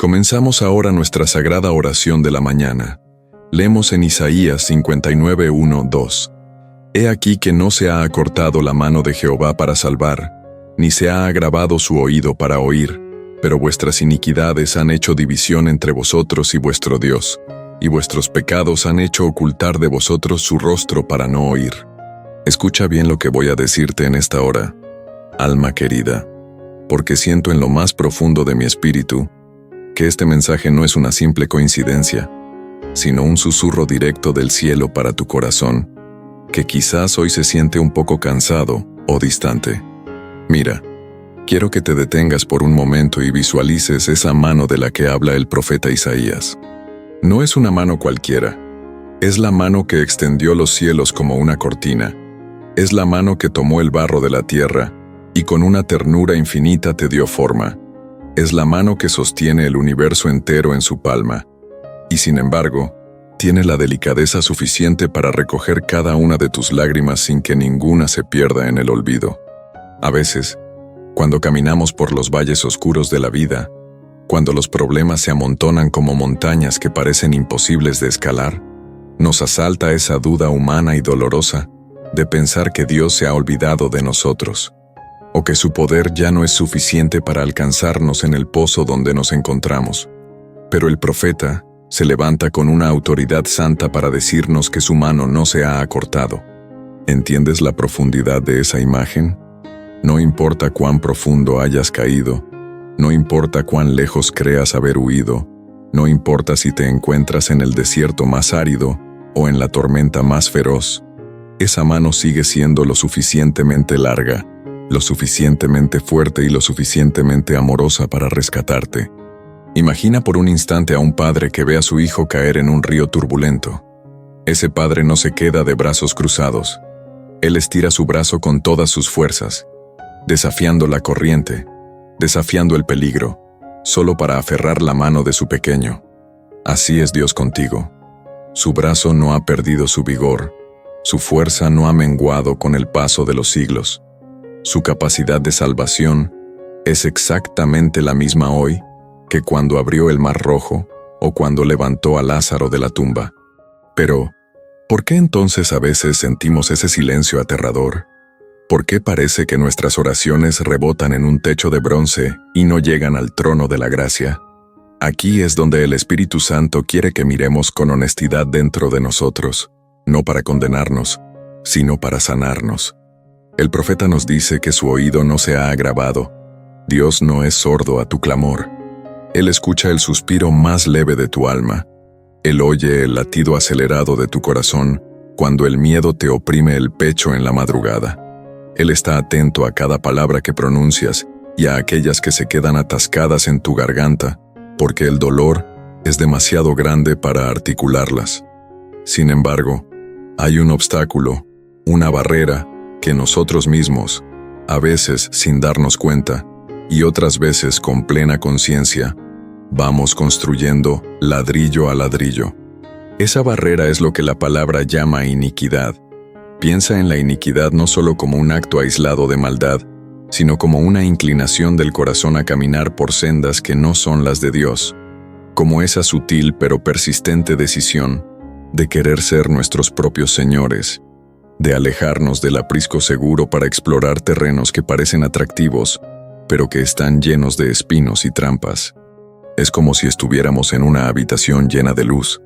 Comenzamos ahora nuestra sagrada oración de la mañana. Leemos en Isaías 59, 1, 2. He aquí que no se ha acortado la mano de Jehová para salvar, ni se ha agravado su oído para oír, pero vuestras iniquidades han hecho división entre vosotros y vuestro Dios, y vuestros pecados han hecho ocultar de vosotros su rostro para no oír. Escucha bien lo que voy a decirte en esta hora, alma querida, porque siento en lo más profundo de mi espíritu que este mensaje no es una simple coincidencia, sino un susurro directo del cielo para tu corazón, que quizás hoy se siente un poco cansado o distante. Mira, quiero que te detengas por un momento y visualices esa mano de la que habla el profeta Isaías. No es una mano cualquiera, es la mano que extendió los cielos como una cortina, es la mano que tomó el barro de la tierra y con una ternura infinita te dio forma. Es la mano que sostiene el universo entero en su palma, y sin embargo, tiene la delicadeza suficiente para recoger cada una de tus lágrimas sin que ninguna se pierda en el olvido. A veces, cuando caminamos por los valles oscuros de la vida, cuando los problemas se amontonan como montañas que parecen imposibles de escalar, nos asalta esa duda humana y dolorosa de pensar que Dios se ha olvidado de nosotros, o que su poder ya no es suficiente para alcanzarnos en el pozo donde nos encontramos. Pero el profeta se levanta con una autoridad santa para decirnos que su mano no se ha acortado. ¿Entiendes la profundidad de esa imagen? No importa cuán profundo hayas caído, no importa cuán lejos creas haber huido, no importa si te encuentras en el desierto más árido o en la tormenta más feroz, esa mano sigue siendo lo suficientemente larga, lo suficientemente fuerte y lo suficientemente amorosa para rescatarte. Imagina por un instante a un padre que ve a su hijo caer en un río turbulento. Ese padre no se queda de brazos cruzados. Él estira su brazo con todas sus fuerzas, desafiando la corriente, desafiando el peligro, solo para aferrar la mano de su pequeño. Así es Dios contigo. Su brazo no ha perdido su vigor, su fuerza no ha menguado con el paso de los siglos. Su capacidad de salvación es exactamente la misma hoy que cuando abrió el Mar Rojo o cuando levantó a Lázaro de la tumba. Pero, ¿por qué entonces a veces sentimos ese silencio aterrador? ¿Por qué parece que nuestras oraciones rebotan en un techo de bronce y no llegan al trono de la gracia? Aquí es donde el Espíritu Santo quiere que miremos con honestidad dentro de nosotros, no para condenarnos, sino para sanarnos. El profeta nos dice que su oído no se ha agravado. Dios no es sordo a tu clamor. Él escucha el suspiro más leve de tu alma. Él oye el latido acelerado de tu corazón cuando el miedo te oprime el pecho en la madrugada. Él está atento a cada palabra que pronuncias y a aquellas que se quedan atascadas en tu garganta, porque el dolor es demasiado grande para articularlas. Sin embargo, hay un obstáculo, una barrera, que nosotros mismos, a veces sin darnos cuenta, y otras veces con plena conciencia, vamos construyendo ladrillo a ladrillo. Esa barrera es lo que la palabra llama iniquidad. Piensa en la iniquidad no solo como un acto aislado de maldad, sino como una inclinación del corazón a caminar por sendas que no son las de Dios, como esa sutil pero persistente decisión de querer ser nuestros propios señores, de alejarnos del aprisco seguro para explorar terrenos que parecen atractivos, pero que están llenos de espinos y trampas. Es como si estuviéramos en una habitación llena de luz,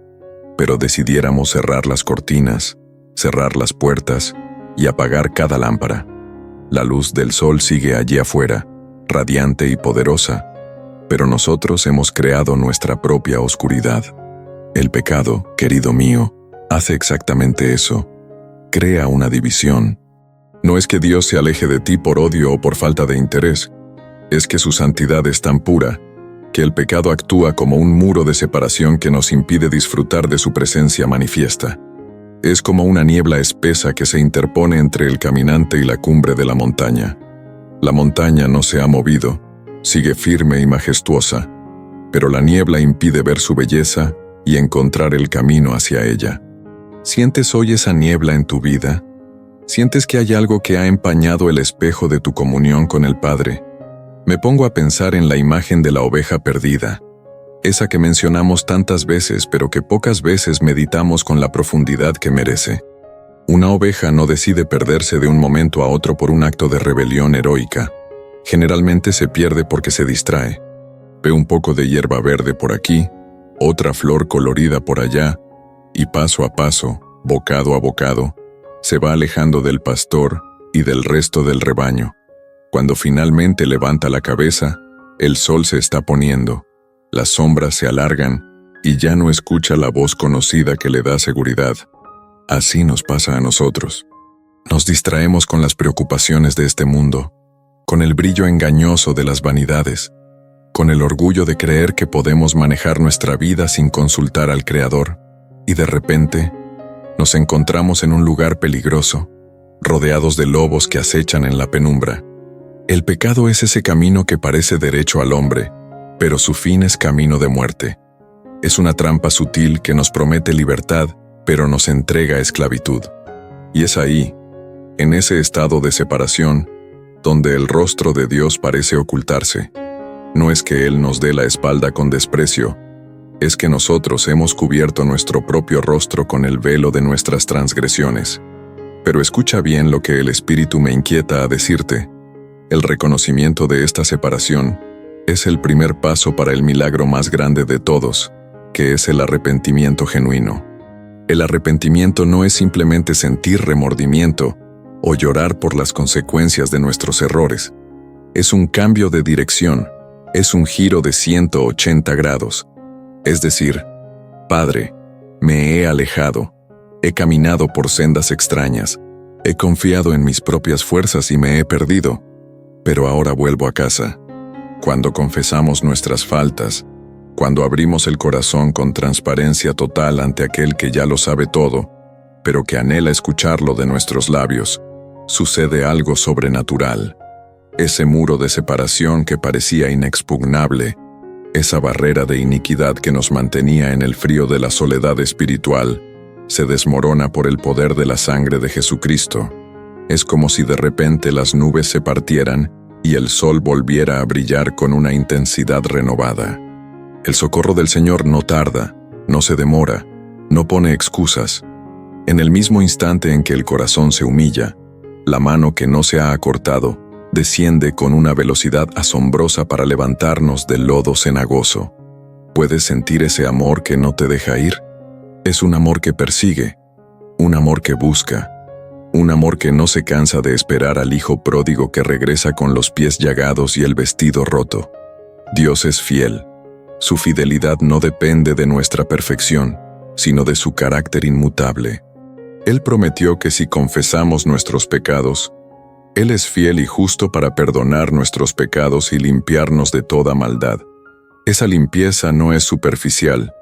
pero decidiéramos cerrar las cortinas, cerrar las puertas y apagar cada lámpara. La luz del sol sigue allí afuera, radiante y poderosa, pero nosotros hemos creado nuestra propia oscuridad. El pecado, querido mío, hace exactamente eso. Crea una división. No es que Dios se aleje de ti por odio o por falta de interés, es que su santidad es tan pura que el pecado actúa como un muro de separación que nos impide disfrutar de su presencia manifiesta. Es como una niebla espesa que se interpone entre el caminante y la cumbre de la montaña. La montaña no se ha movido, sigue firme y majestuosa, pero la niebla impide ver su belleza y encontrar el camino hacia ella. ¿Sientes hoy esa niebla en tu vida? ¿Sientes que hay algo que ha empañado el espejo de tu comunión con el Padre? Me pongo a pensar en la imagen de la oveja perdida. esa que mencionamos tantas veces pero que pocas veces meditamos con la profundidad que merece. Una oveja no decide perderse de un momento a otro por un acto de rebelión heroica. Generalmente se pierde porque se distrae. Ve un poco de hierba verde por aquí, otra flor colorida por allá, y paso a paso, bocado a bocado, se va alejando del pastor y del resto del rebaño. Cuando finalmente levanta la cabeza, el sol se está poniendo, las sombras se alargan y ya no escucha la voz conocida que le da seguridad. Así nos pasa a nosotros. Nos distraemos con las preocupaciones de este mundo, con el brillo engañoso de las vanidades, con el orgullo de creer que podemos manejar nuestra vida sin consultar al Creador, y de repente nos encontramos en un lugar peligroso, rodeados de lobos que acechan en la penumbra. El pecado es ese camino que parece derecho al hombre, pero su fin es camino de muerte. Es una trampa sutil que nos promete libertad, pero nos entrega esclavitud. Y es ahí, en ese estado de separación, donde el rostro de Dios parece ocultarse. No es que Él nos dé la espalda con desprecio, es que nosotros hemos cubierto nuestro propio rostro con el velo de nuestras transgresiones. Pero escucha bien lo que el Espíritu me inquieta a decirte. El reconocimiento de esta separación es el primer paso para el milagro más grande de todos, que es el arrepentimiento genuino. El arrepentimiento no es simplemente sentir remordimiento o llorar por las consecuencias de nuestros errores. Es un cambio de dirección, es un giro de 180 grados. Es decir, Padre, me he alejado, he caminado por sendas extrañas, he confiado en mis propias fuerzas y me he perdido, pero ahora vuelvo a casa. Cuando confesamos nuestras faltas, cuando abrimos el corazón con transparencia total ante aquel que ya lo sabe todo, pero que anhela escucharlo de nuestros labios, sucede algo sobrenatural. Ese muro de separación que parecía inexpugnable, esa barrera de iniquidad que nos mantenía en el frío de la soledad espiritual, se desmorona por el poder de la sangre de Jesucristo. Es como si de repente las nubes se partieran y el sol volviera a brillar con una intensidad renovada. El socorro del Señor no tarda, no se demora, no pone excusas. En el mismo instante en que el corazón se humilla, la mano que no se ha acortado desciende con una velocidad asombrosa para levantarnos del lodo cenagoso. ¿Puedes sentir ese amor que no te deja ir? Es un amor que persigue, un amor que busca, un amor que no se cansa de esperar al hijo pródigo que regresa con los pies llagados y el vestido roto. Dios es fiel. Su fidelidad no depende de nuestra perfección, sino de su carácter inmutable. Él prometió que si confesamos nuestros pecados, Él es fiel y justo para perdonar nuestros pecados y limpiarnos de toda maldad. Esa limpieza no es superficial,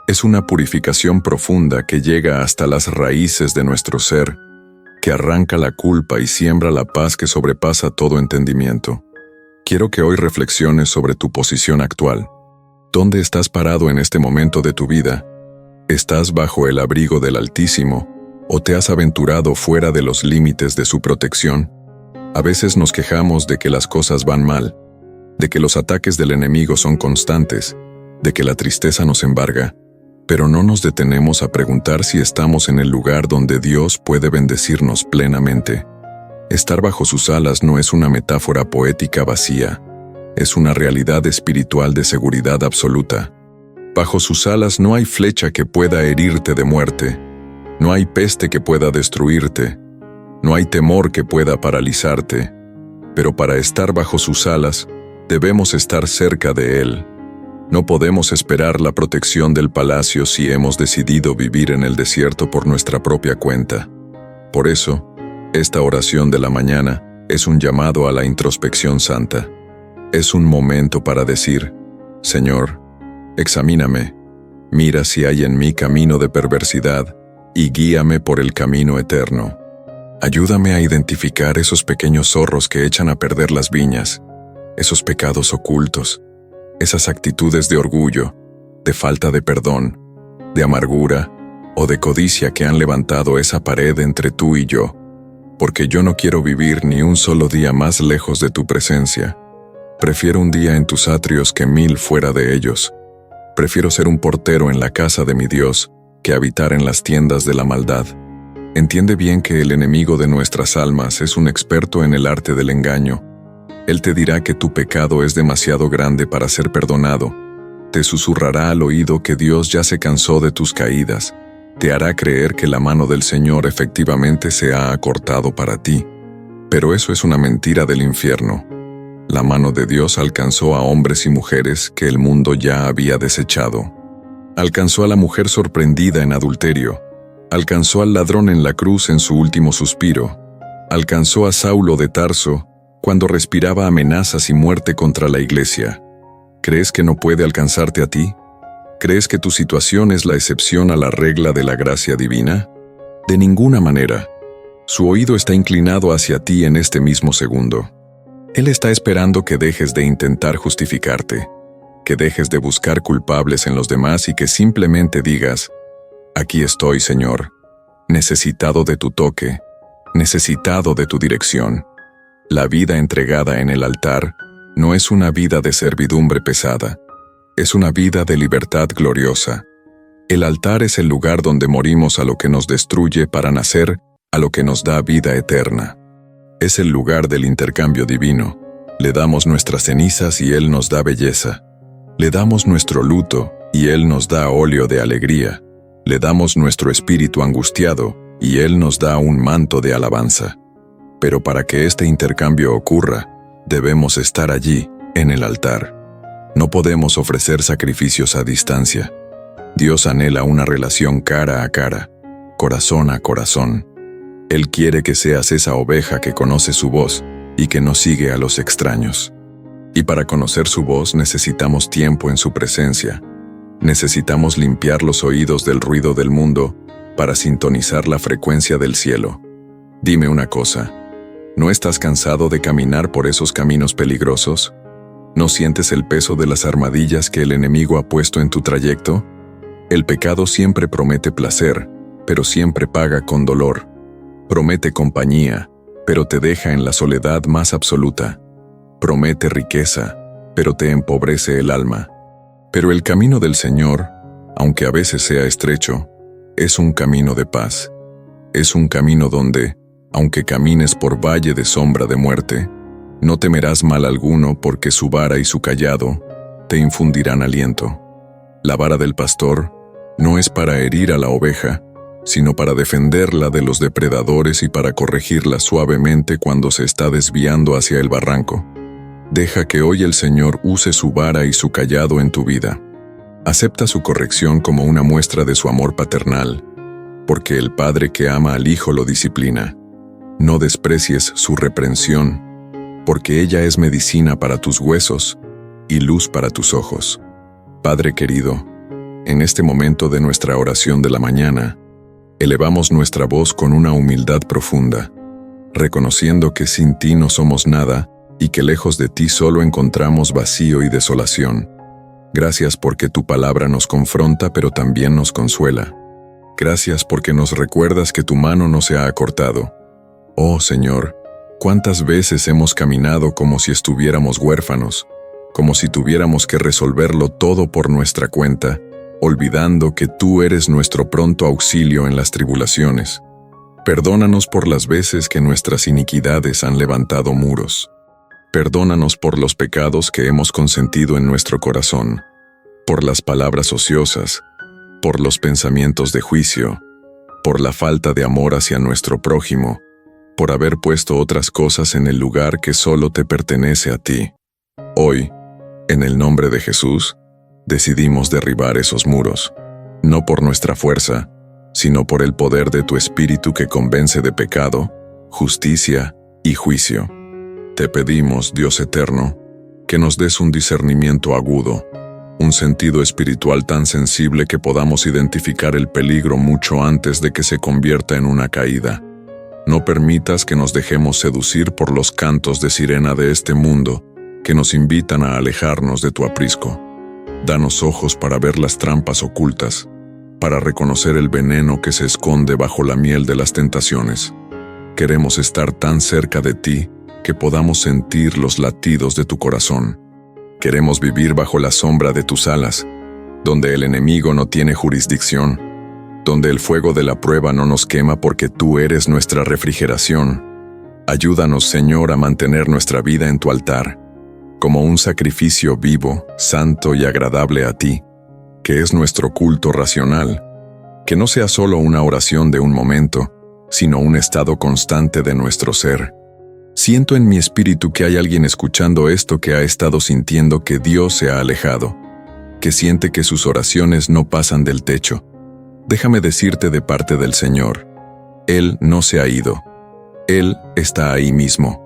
es una purificación profunda que llega hasta las raíces de nuestro ser, que arranca la culpa y siembra la paz que sobrepasa todo entendimiento. Quiero que hoy reflexiones sobre tu posición actual. ¿Dónde estás parado en este momento de tu vida? ¿Estás bajo el abrigo del Altísimo o te has aventurado fuera de los límites de su protección? A veces nos quejamos de que las cosas van mal, de que los ataques del enemigo son constantes, de que la tristeza nos embarga, pero no nos detenemos a preguntar si estamos en el lugar donde Dios puede bendecirnos plenamente. Estar bajo sus alas no es una metáfora poética vacía, es una realidad espiritual de seguridad absoluta. Bajo sus alas no hay flecha que pueda herirte de muerte, no hay peste que pueda destruirte, no hay temor que pueda paralizarte, pero para estar bajo sus alas, debemos estar cerca de Él. No podemos esperar la protección del palacio si hemos decidido vivir en el desierto por nuestra propia cuenta. Por eso, esta oración de la mañana es un llamado a la introspección santa. Es un momento para decir, Señor, examíname, mira si hay en mí camino de perversidad y guíame por el camino eterno. Ayúdame a identificar esos pequeños zorros que echan a perder las viñas, esos pecados ocultos, esas actitudes de orgullo, de falta de perdón, de amargura o de codicia que han levantado esa pared entre tú y yo, porque yo no quiero vivir ni un solo día más lejos de tu presencia. Prefiero un día en tus atrios que 1000 fuera de ellos. Prefiero ser un portero en la casa de mi Dios que habitar en las tiendas de la maldad. Entiende bien que el enemigo de nuestras almas es un experto en el arte del engaño. Él te dirá que tu pecado es demasiado grande para ser perdonado. Te susurrará al oído que Dios ya se cansó de tus caídas. Te hará creer que la mano del Señor efectivamente se ha acortado para ti. Pero eso es una mentira del infierno. La mano de Dios alcanzó a hombres y mujeres que el mundo ya había desechado. Alcanzó a la mujer sorprendida en adulterio. Alcanzó al ladrón en la cruz en su último suspiro. Alcanzó a Saulo de Tarso cuando respiraba amenazas y muerte contra la iglesia. ¿Crees que no puede alcanzarte a ti? ¿Crees que tu situación es la excepción a la regla de la gracia divina? De ninguna manera. Su oído está inclinado hacia ti en este mismo segundo. Él está esperando que dejes de intentar justificarte, que dejes de buscar culpables en los demás y que simplemente digas: aquí estoy, Señor, necesitado de tu toque, necesitado de tu dirección. La vida entregada en el altar no es una vida de servidumbre pesada, es una vida de libertad gloriosa. El altar es el lugar donde morimos a lo que nos destruye para nacer a lo que nos da vida eterna. Es el lugar del intercambio divino. Le damos nuestras cenizas y Él nos da belleza. Le damos nuestro luto y Él nos da óleo de alegría. Le damos nuestro espíritu angustiado y Él nos da un manto de alabanza. Pero para que este intercambio ocurra, debemos estar allí, en el altar. No podemos ofrecer sacrificios a distancia. Dios anhela una relación cara a cara, corazón a corazón. Él quiere que seas esa oveja que conoce su voz y que no sigue a los extraños. Y para conocer su voz necesitamos tiempo en su presencia. Necesitamos limpiar los oídos del ruido del mundo para sintonizar la frecuencia del cielo. Dime una cosa, ¿no estás cansado de caminar por esos caminos peligrosos? ¿No sientes el peso de las armadillas que el enemigo ha puesto en tu trayecto? El pecado siempre promete placer, pero siempre paga con dolor. Promete compañía, pero te deja en la soledad más absoluta. Promete riqueza, pero te empobrece el alma. Pero el camino del Señor, aunque a veces sea estrecho, es un camino de paz. Es un camino donde, aunque camines por valle de sombra de muerte, no temerás mal alguno porque su vara y su cayado te infundirán aliento. La vara del pastor no es para herir a la oveja, sino para defenderla de los depredadores y para corregirla suavemente cuando se está desviando hacia el barranco. Deja que hoy el Señor use su vara y su cayado en tu vida. Acepta su corrección como una muestra de su amor paternal, porque el Padre que ama al Hijo lo disciplina. No desprecies su reprensión, porque ella es medicina para tus huesos y luz para tus ojos. Padre querido, en este momento de nuestra oración de la mañana, elevamos nuestra voz con una humildad profunda, reconociendo que sin ti no somos nada y que lejos de ti solo encontramos vacío y desolación. Gracias porque tu palabra nos confronta pero también nos consuela. Gracias porque nos recuerdas que tu mano no se ha acortado. Oh Señor, ¿cuántas veces hemos caminado como si estuviéramos huérfanos, como si tuviéramos que resolverlo todo por nuestra cuenta, olvidando que tú eres nuestro pronto auxilio en las tribulaciones? Perdónanos por las veces que nuestras iniquidades han levantado muros. Perdónanos por los pecados que hemos consentido en nuestro corazón, por las palabras ociosas, por los pensamientos de juicio, por la falta de amor hacia nuestro prójimo, por haber puesto otras cosas en el lugar que solo te pertenece a ti. Hoy, en el nombre de Jesús, decidimos derribar esos muros, no por nuestra fuerza, sino por el poder de tu Espíritu que convence de pecado, justicia y juicio. Te pedimos, Dios eterno, que nos des un discernimiento agudo, un sentido espiritual tan sensible que podamos identificar el peligro mucho antes de que se convierta en una caída. No permitas que nos dejemos seducir por los cantos de sirena de este mundo que nos invitan a alejarnos de tu aprisco. Danos ojos para ver las trampas ocultas, para reconocer el veneno que se esconde bajo la miel de las tentaciones. Queremos estar tan cerca de ti que podamos sentir los latidos de tu corazón. Queremos vivir bajo la sombra de tus alas, donde el enemigo no tiene jurisdicción, donde el fuego de la prueba no nos quema porque tú eres nuestra refrigeración. Ayúdanos, Señor, a mantener nuestra vida en tu altar, como un sacrificio vivo, santo y agradable a ti, que es nuestro culto racional, que no sea solo una oración de un momento, sino un estado constante de nuestro ser. Siento en mi espíritu que hay alguien escuchando esto que ha estado sintiendo que Dios se ha alejado, que siente que sus oraciones no pasan del techo. Déjame decirte de parte del Señor, Él no se ha ido. Él está ahí mismo,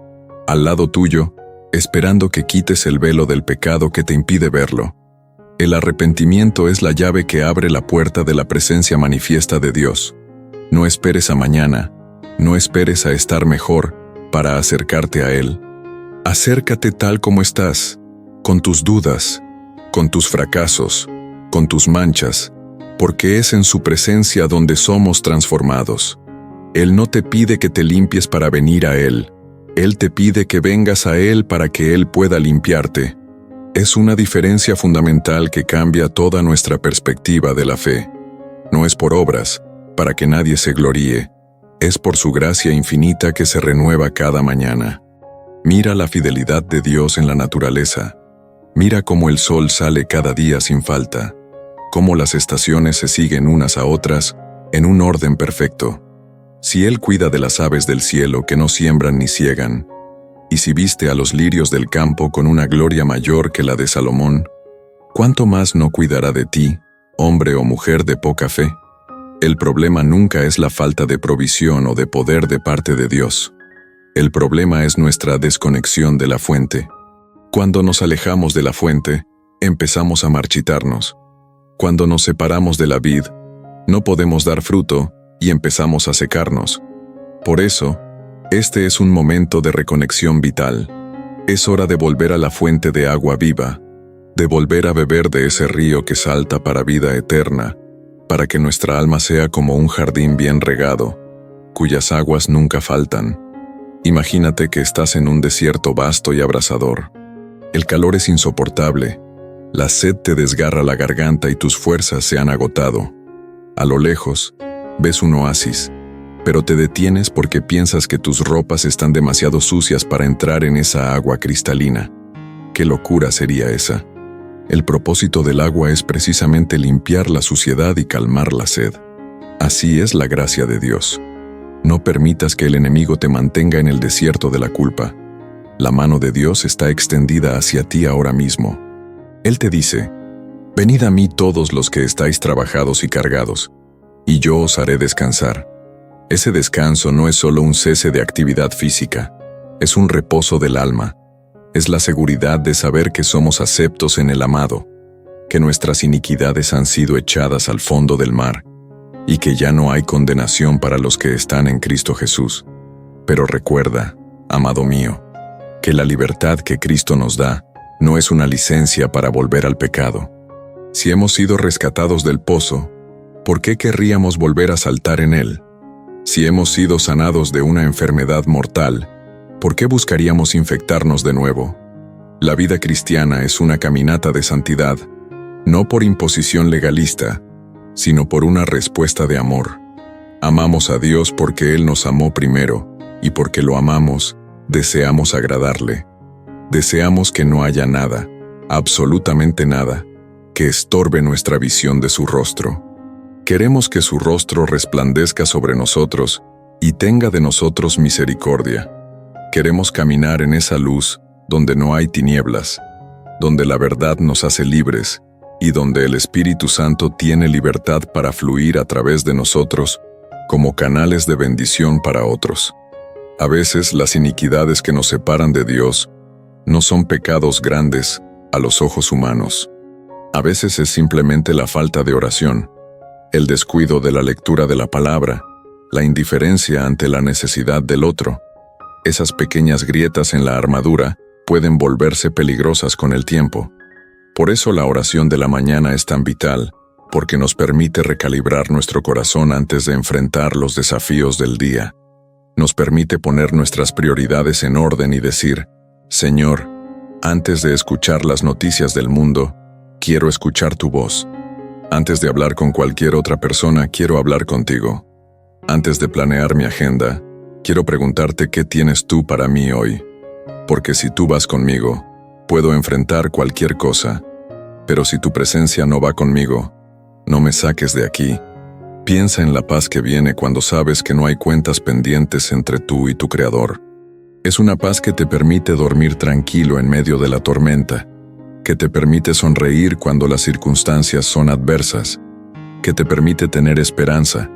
al lado tuyo, esperando que quites el velo del pecado que te impide verlo. El arrepentimiento es la llave que abre la puerta de la presencia manifiesta de Dios. No esperes a mañana, no esperes a estar mejor para acercarte a Él. Acércate tal como estás, con tus dudas, con tus fracasos, con tus manchas, porque es en su presencia donde somos transformados. Él no te pide que te limpies para venir a Él. Él te pide que vengas a Él para que Él pueda limpiarte. Es una diferencia fundamental que cambia toda nuestra perspectiva de la fe. No es por obras, para que nadie se gloríe. Es por su gracia infinita que se renueva cada mañana. Mira la fidelidad de Dios en la naturaleza. Mira cómo el sol sale cada día sin falta, cómo las estaciones se siguen unas a otras en un orden perfecto. Si Él cuida de las aves del cielo que no siembran ni ciegan, y si viste a los lirios del campo con una gloria mayor que la de Salomón, ¿cuánto más no cuidará de ti, hombre o mujer de poca fe? El problema nunca es la falta de provisión o de poder de parte de Dios. El problema es nuestra desconexión de la fuente. Cuando nos alejamos de la fuente, empezamos a marchitarnos. Cuando nos separamos de la vid, no podemos dar fruto y empezamos a secarnos. Por eso, este es un momento de reconexión vital. Es hora de volver a la fuente de agua viva, de volver a beber de ese río que salta para vida eterna, para que nuestra alma sea como un jardín bien regado, cuyas aguas nunca faltan. Imagínate que estás en un desierto vasto y abrasador. El calor es insoportable, la sed te desgarra la garganta y tus fuerzas se han agotado. A lo lejos, ves un oasis, pero te detienes porque piensas que tus ropas están demasiado sucias para entrar en esa agua cristalina. ¿Qué locura sería esa? El propósito del agua es precisamente limpiar la suciedad y calmar la sed. Así es la gracia de Dios. No permitas que el enemigo te mantenga en el desierto de la culpa. La mano de Dios está extendida hacia ti ahora mismo. Él te dice, «Venid a mí todos los que estáis trabajados y cargados, y yo os haré descansar». Ese descanso no es solo un cese de actividad física, es un reposo del alma. Es la seguridad de saber que somos aceptos en el amado, que nuestras iniquidades han sido echadas al fondo del mar, y que ya no hay condenación para los que están en Cristo Jesús. Pero recuerda, amado mío, que la libertad que Cristo nos da no es una licencia para volver al pecado. Si hemos sido rescatados del pozo, ¿por qué querríamos volver a saltar en él? Si hemos sido sanados de una enfermedad mortal, ¿por qué buscaríamos infectarnos de nuevo? La vida cristiana es una caminata de santidad, no por imposición legalista, sino por una respuesta de amor. Amamos a Dios porque Él nos amó primero, y porque lo amamos, deseamos agradarle. Deseamos que no haya nada, absolutamente nada, que estorbe nuestra visión de su rostro. Queremos que su rostro resplandezca sobre nosotros y tenga de nosotros misericordia. Queremos caminar en esa luz donde no hay tinieblas, donde la verdad nos hace libres y donde el Espíritu Santo tiene libertad para fluir a través de nosotros como canales de bendición para otros. A veces las iniquidades que nos separan de Dios no son pecados grandes a los ojos humanos. A veces es simplemente la falta de oración, el descuido de la lectura de la palabra, la indiferencia ante la necesidad del otro. Esas pequeñas grietas en la armadura pueden volverse peligrosas con el tiempo. Por eso la oración de la mañana es tan vital, porque nos permite recalibrar nuestro corazón antes de enfrentar los desafíos del día. Nos permite poner nuestras prioridades en orden y decir, Señor, antes de escuchar las noticias del mundo, quiero escuchar tu voz. Antes de hablar con cualquier otra persona, quiero hablar contigo. Antes de planear mi agenda, quiero preguntarte qué tienes tú para mí hoy. Porque si tú vas conmigo, puedo enfrentar cualquier cosa. Pero si tu presencia no va conmigo, no me saques de aquí. Piensa en la paz que viene cuando sabes que no hay cuentas pendientes entre tú y tu Creador. Es una paz que te permite dormir tranquilo en medio de la tormenta, que te permite sonreír cuando las circunstancias son adversas, que te permite tener esperanza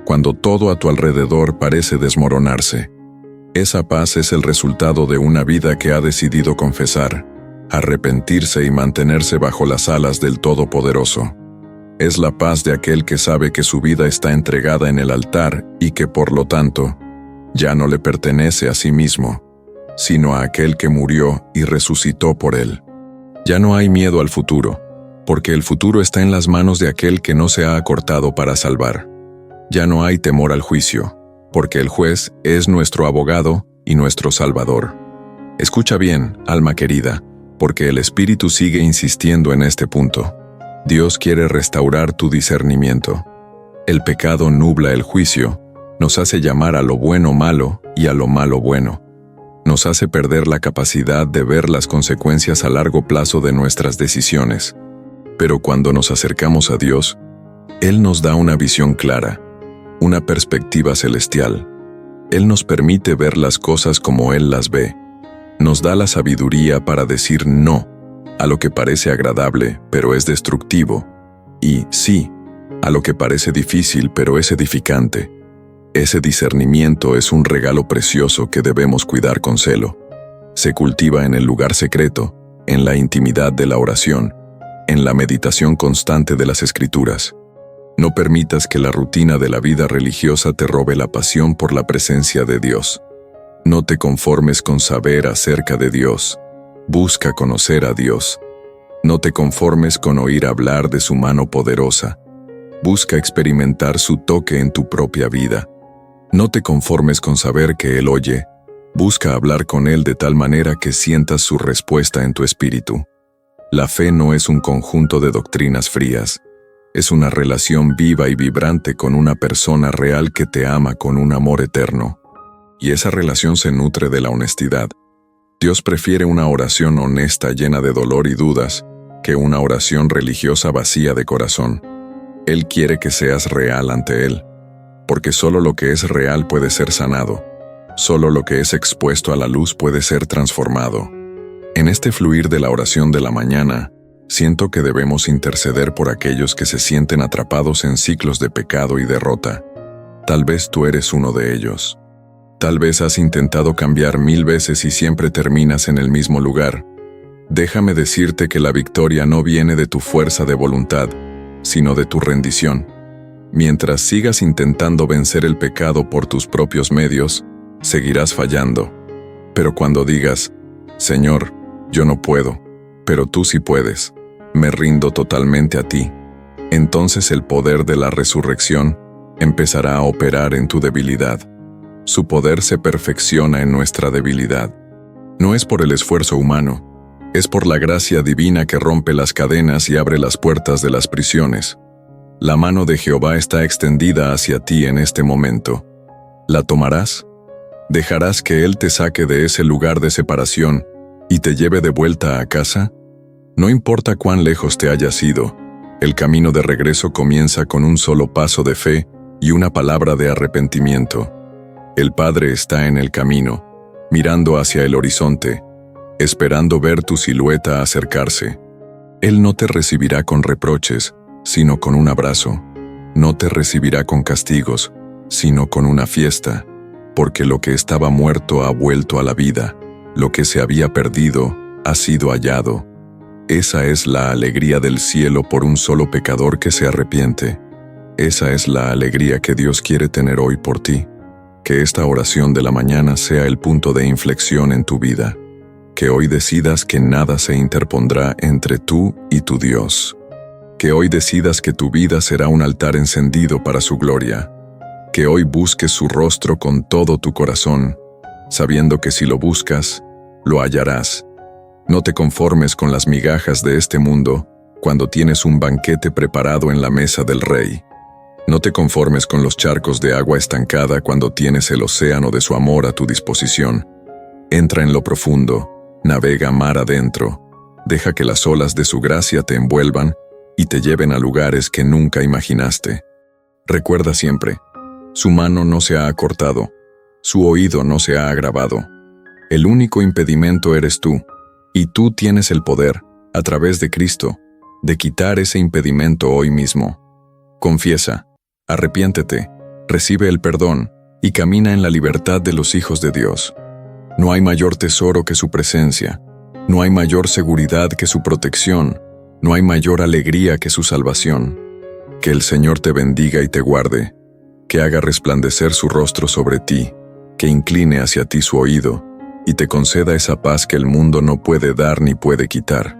cuando todo a tu alrededor parece desmoronarse. Esa paz es el resultado de una vida que ha decidido confesar, arrepentirse y mantenerse bajo las alas del Todopoderoso. Es la paz de aquel que sabe que su vida está entregada en el altar y que, por lo tanto, ya no le pertenece a sí mismo, sino a aquel que murió y resucitó por él. Ya no hay miedo al futuro, porque el futuro está en las manos de aquel que no se ha acortado para salvar. Ya no hay temor al juicio, porque el juez es nuestro abogado y nuestro Salvador. Escucha bien, alma querida, porque el Espíritu sigue insistiendo en este punto. Dios quiere restaurar tu discernimiento. El pecado nubla el juicio, nos hace llamar a lo bueno malo y a lo malo bueno. Nos hace perder la capacidad de ver las consecuencias a largo plazo de nuestras decisiones. Pero cuando nos acercamos a Dios, Él nos da una visión clara, una perspectiva celestial. Él nos permite ver las cosas como Él las ve. Nos da la sabiduría para decir no a lo que parece agradable, pero es destructivo, y sí a lo que parece difícil, pero es edificante. Ese discernimiento es un regalo precioso que debemos cuidar con celo. Se cultiva en el lugar secreto, en la intimidad de la oración, en la meditación constante de las Escrituras. No permitas que la rutina de la vida religiosa te robe la pasión por la presencia de Dios. No te conformes con saber acerca de Dios. Busca conocer a Dios. No te conformes con oír hablar de su mano poderosa. Busca experimentar su toque en tu propia vida. No te conformes con saber que Él oye. Busca hablar con Él de tal manera que sientas su respuesta en tu espíritu. La fe no es un conjunto de doctrinas frías. Es una relación viva y vibrante con una persona real que te ama con un amor eterno. Y esa relación se nutre de la honestidad. Dios prefiere una oración honesta llena de dolor y dudas que una oración religiosa vacía de corazón. Él quiere que seas real ante Él, porque solo lo que es real puede ser sanado. Solo lo que es expuesto a la luz puede ser transformado. En este fluir de la oración de la mañana, siento que debemos interceder por aquellos que se sienten atrapados en ciclos de pecado y derrota. Tal vez tú eres uno de ellos. Tal vez has intentado cambiar 1000 veces y siempre terminas en el mismo lugar. Déjame decirte que la victoria no viene de tu fuerza de voluntad, sino de tu rendición. Mientras sigas intentando vencer el pecado por tus propios medios, seguirás fallando. Pero cuando digas, Señor, yo no puedo, pero tú sí puedes, me rindo totalmente a ti, entonces el poder de la resurrección empezará a operar en tu debilidad. Su poder se perfecciona en nuestra debilidad. No es por el esfuerzo humano, es por la gracia divina que rompe las cadenas y abre las puertas de las prisiones. La mano de Jehová está extendida hacia ti en este momento. ¿La tomarás? ¿Dejarás que Él te saque de ese lugar de separación y te lleve de vuelta a casa? No importa cuán lejos te hayas ido, el camino de regreso comienza con un solo paso de fe y una palabra de arrepentimiento. El Padre está en el camino, mirando hacia el horizonte, esperando ver tu silueta acercarse. Él no te recibirá con reproches, sino con un abrazo. No te recibirá con castigos, sino con una fiesta, porque lo que estaba muerto ha vuelto a la vida, lo que se había perdido ha sido hallado. Esa es la alegría del cielo por un solo pecador que se arrepiente. Esa es la alegría que Dios quiere tener hoy por ti. Que esta oración de la mañana sea el punto de inflexión en tu vida. Que hoy decidas que nada se interpondrá entre tú y tu Dios. Que hoy decidas que tu vida será un altar encendido para su gloria. Que hoy busques su rostro con todo tu corazón, sabiendo que si lo buscas, lo hallarás. No te conformes con las migajas de este mundo, cuando tienes un banquete preparado en la mesa del rey. No te conformes con los charcos de agua estancada cuando tienes el océano de su amor a tu disposición. Entra en lo profundo, navega mar adentro, deja que las olas de su gracia te envuelvan y te lleven a lugares que nunca imaginaste. Recuerda siempre, su mano no se ha acortado, su oído no se ha agravado. El único impedimento eres tú, y tú tienes el poder, a través de Cristo, de quitar ese impedimento hoy mismo. Confiesa, arrepiéntete, recibe el perdón y camina en la libertad de los hijos de Dios. No hay mayor tesoro que su presencia, no hay mayor seguridad que su protección, no hay mayor alegría que su salvación. Que el Señor te bendiga y te guarde, que haga resplandecer su rostro sobre ti, que incline hacia ti su oído y te conceda esa paz que el mundo no puede dar ni puede quitar.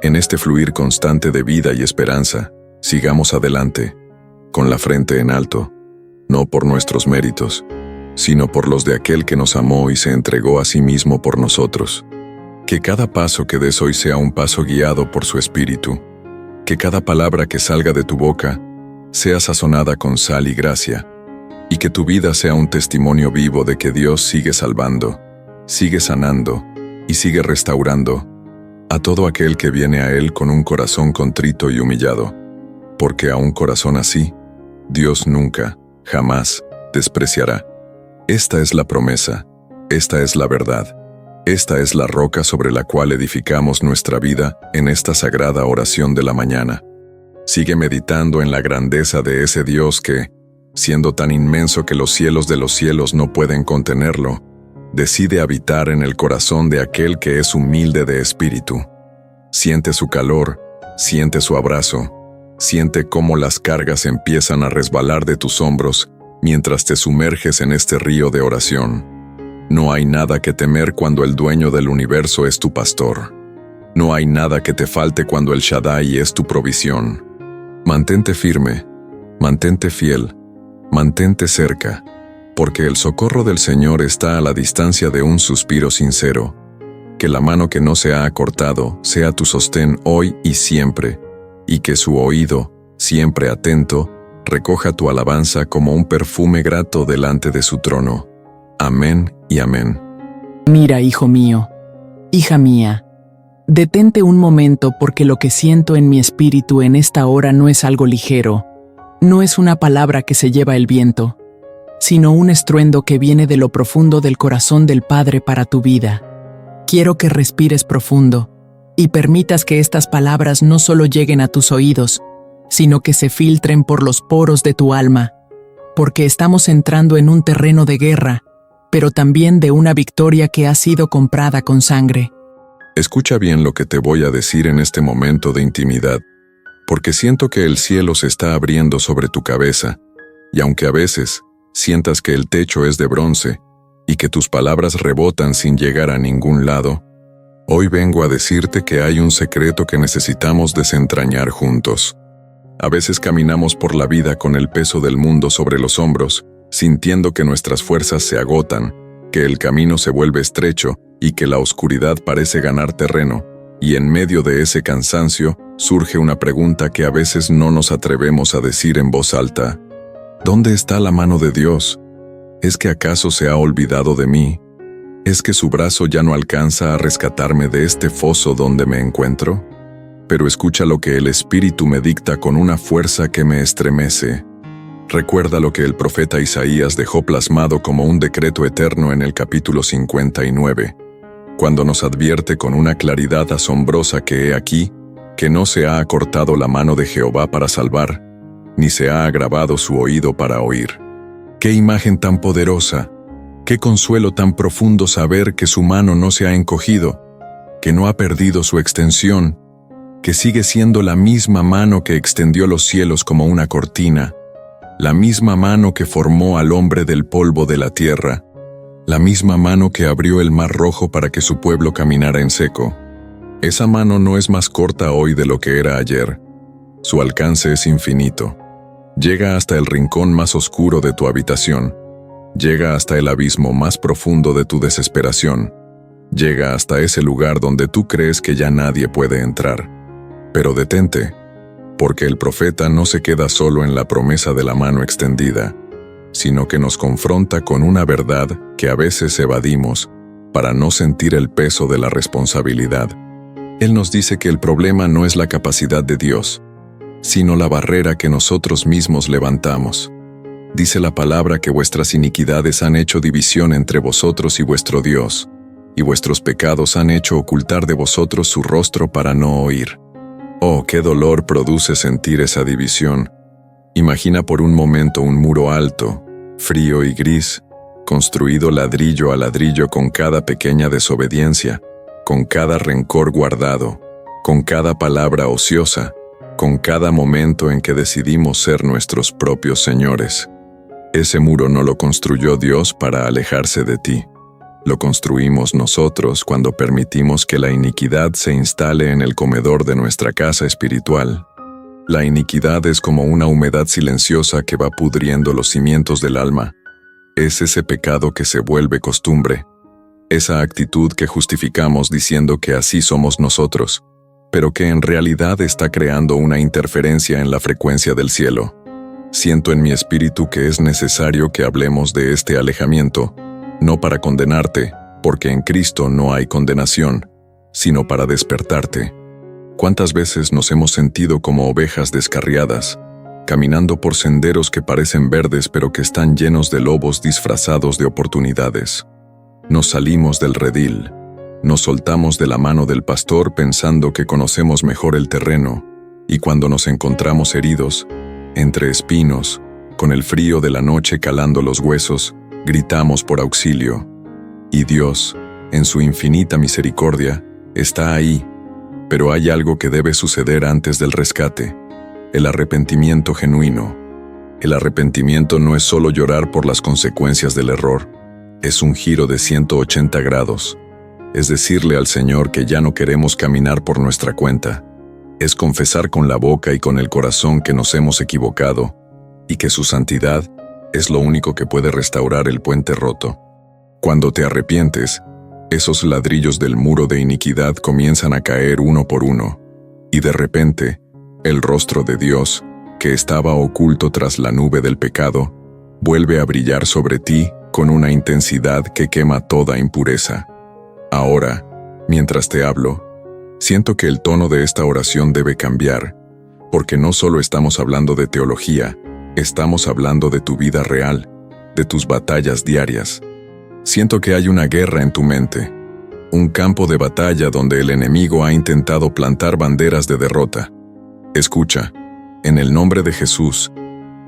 En este fluir constante de vida y esperanza, sigamos adelante, con la frente en alto, no por nuestros méritos, sino por los de aquel que nos amó y se entregó a sí mismo por nosotros. Que cada paso que des hoy sea un paso guiado por su Espíritu, que cada palabra que salga de tu boca sea sazonada con sal y gracia, y que tu vida sea un testimonio vivo de que Dios sigue salvando, sigue sanando y sigue restaurando a todo aquel que viene a Él con un corazón contrito y humillado, porque a un corazón así, Dios nunca, jamás, despreciará. Esta es la promesa, esta es la verdad, esta es la roca sobre la cual edificamos nuestra vida en esta sagrada oración de la mañana. Sigue meditando en la grandeza de ese Dios que, siendo tan inmenso que los cielos de los cielos no pueden contenerlo, decide habitar en el corazón de aquel que es humilde de espíritu. Siente su calor, siente su abrazo, siente cómo las cargas empiezan a resbalar de tus hombros mientras te sumerges en este río de oración. No hay nada que temer cuando el dueño del universo es tu pastor. No hay nada que te falte cuando el Shaddai es tu provisión. Mantente firme, mantente fiel, mantente cerca, porque el socorro del Señor está a la distancia de un suspiro sincero. Que la mano que no se ha acortado sea tu sostén hoy y siempre, y que su oído, siempre atento, recoja tu alabanza como un perfume grato delante de su trono. Amén y amén. Mira, hijo mío, hija mía, detente un momento porque lo que siento en mi espíritu en esta hora no es algo ligero, no es una palabra que se lleva el viento, sino un estruendo que viene de lo profundo del corazón del Padre para tu vida. Quiero que respires profundo y permitas que estas palabras no solo lleguen a tus oídos, sino que se filtren por los poros de tu alma, porque estamos entrando en un terreno de guerra, pero también de una victoria que ha sido comprada con sangre. Escucha bien lo que te voy a decir en este momento de intimidad, porque siento que el cielo se está abriendo sobre tu cabeza, y aunque a veces sientas que el techo es de bronce y que tus palabras rebotan sin llegar a ningún lado, hoy vengo a decirte que hay un secreto que necesitamos desentrañar juntos. A veces caminamos por la vida con el peso del mundo sobre los hombros, sintiendo que nuestras fuerzas se agotan, que el camino se vuelve estrecho y que la oscuridad parece ganar terreno, y en medio de ese cansancio surge una pregunta que a veces no nos atrevemos a decir en voz alta. ¿Dónde está la mano de Dios? ¿Es que acaso se ha olvidado de mí? ¿Es que su brazo ya no alcanza a rescatarme de este foso donde me encuentro? Pero escucha lo que el Espíritu me dicta con una fuerza que me estremece. Recuerda lo que el profeta Isaías dejó plasmado como un decreto eterno en el capítulo 59, cuando nos advierte con una claridad asombrosa que he aquí, que no se ha acortado la mano de Jehová para salvar, ni se ha agravado su oído para oír. ¡Qué imagen tan poderosa! ¡Qué consuelo tan profundo saber que su mano no se ha encogido, que no ha perdido su extensión, que sigue siendo la misma mano que extendió los cielos como una cortina, la misma mano que formó al hombre del polvo de la tierra, la misma mano que abrió el mar rojo para que su pueblo caminara en seco. Esa mano no es más corta hoy de lo que era ayer. Su alcance es infinito. Llega hasta el rincón más oscuro de tu habitación. Llega hasta el abismo más profundo de tu desesperación. Llega hasta ese lugar donde tú crees que ya nadie puede entrar. Pero detente, porque el profeta no se queda solo en la promesa de la mano extendida, sino que nos confronta con una verdad que a veces evadimos para no sentir el peso de la responsabilidad. Él nos dice que el problema no es la capacidad de Dios, sino la barrera que nosotros mismos levantamos. Dice la palabra que vuestras iniquidades han hecho división entre vosotros y vuestro Dios, y vuestros pecados han hecho ocultar de vosotros su rostro para no oír. Oh, qué dolor produce sentir esa división. Imagina por un momento un muro alto, frío y gris, construido ladrillo a ladrillo con cada pequeña desobediencia, con cada rencor guardado, con cada palabra ociosa, con cada momento en que decidimos ser nuestros propios señores. Ese muro no lo construyó Dios para alejarse de ti. Lo construimos nosotros cuando permitimos que la iniquidad se instale en el comedor de nuestra casa espiritual. La iniquidad es como una humedad silenciosa que va pudriendo los cimientos del alma. Es ese pecado que se vuelve costumbre. Esa actitud que justificamos diciendo que así somos nosotros, pero que en realidad está creando una interferencia en la frecuencia del cielo. Siento en mi espíritu que es necesario que hablemos de este alejamiento, no para condenarte, porque en Cristo no hay condenación, sino para despertarte. ¿Cuántas veces nos hemos sentido como ovejas descarriadas, caminando por senderos que parecen verdes pero que están llenos de lobos disfrazados de oportunidades? Nos salimos del redil, nos soltamos de la mano del pastor pensando que conocemos mejor el terreno, y cuando nos encontramos heridos, entre espinos, con el frío de la noche calando los huesos, gritamos por auxilio. Y Dios, en su infinita misericordia, está ahí. Pero hay algo que debe suceder antes del rescate: el arrepentimiento genuino. El arrepentimiento no es solo llorar por las consecuencias del error, es un giro de 180 grados. Es decirle al Señor que ya no queremos caminar por nuestra cuenta. Es confesar con la boca y con el corazón que nos hemos equivocado, y que su santidad es lo único que puede restaurar el puente roto. Cuando te arrepientes, esos ladrillos del muro de iniquidad comienzan a caer uno por uno, y de repente, el rostro de Dios, que estaba oculto tras la nube del pecado, vuelve a brillar sobre ti con una intensidad que quema toda impureza. Ahora, mientras te hablo, siento que el tono de esta oración debe cambiar, porque no solo estamos hablando de teología, estamos hablando de tu vida real, de tus batallas diarias. Siento que hay una guerra en tu mente, un campo de batalla donde el enemigo ha intentado plantar banderas de derrota. Escucha, en el nombre de Jesús,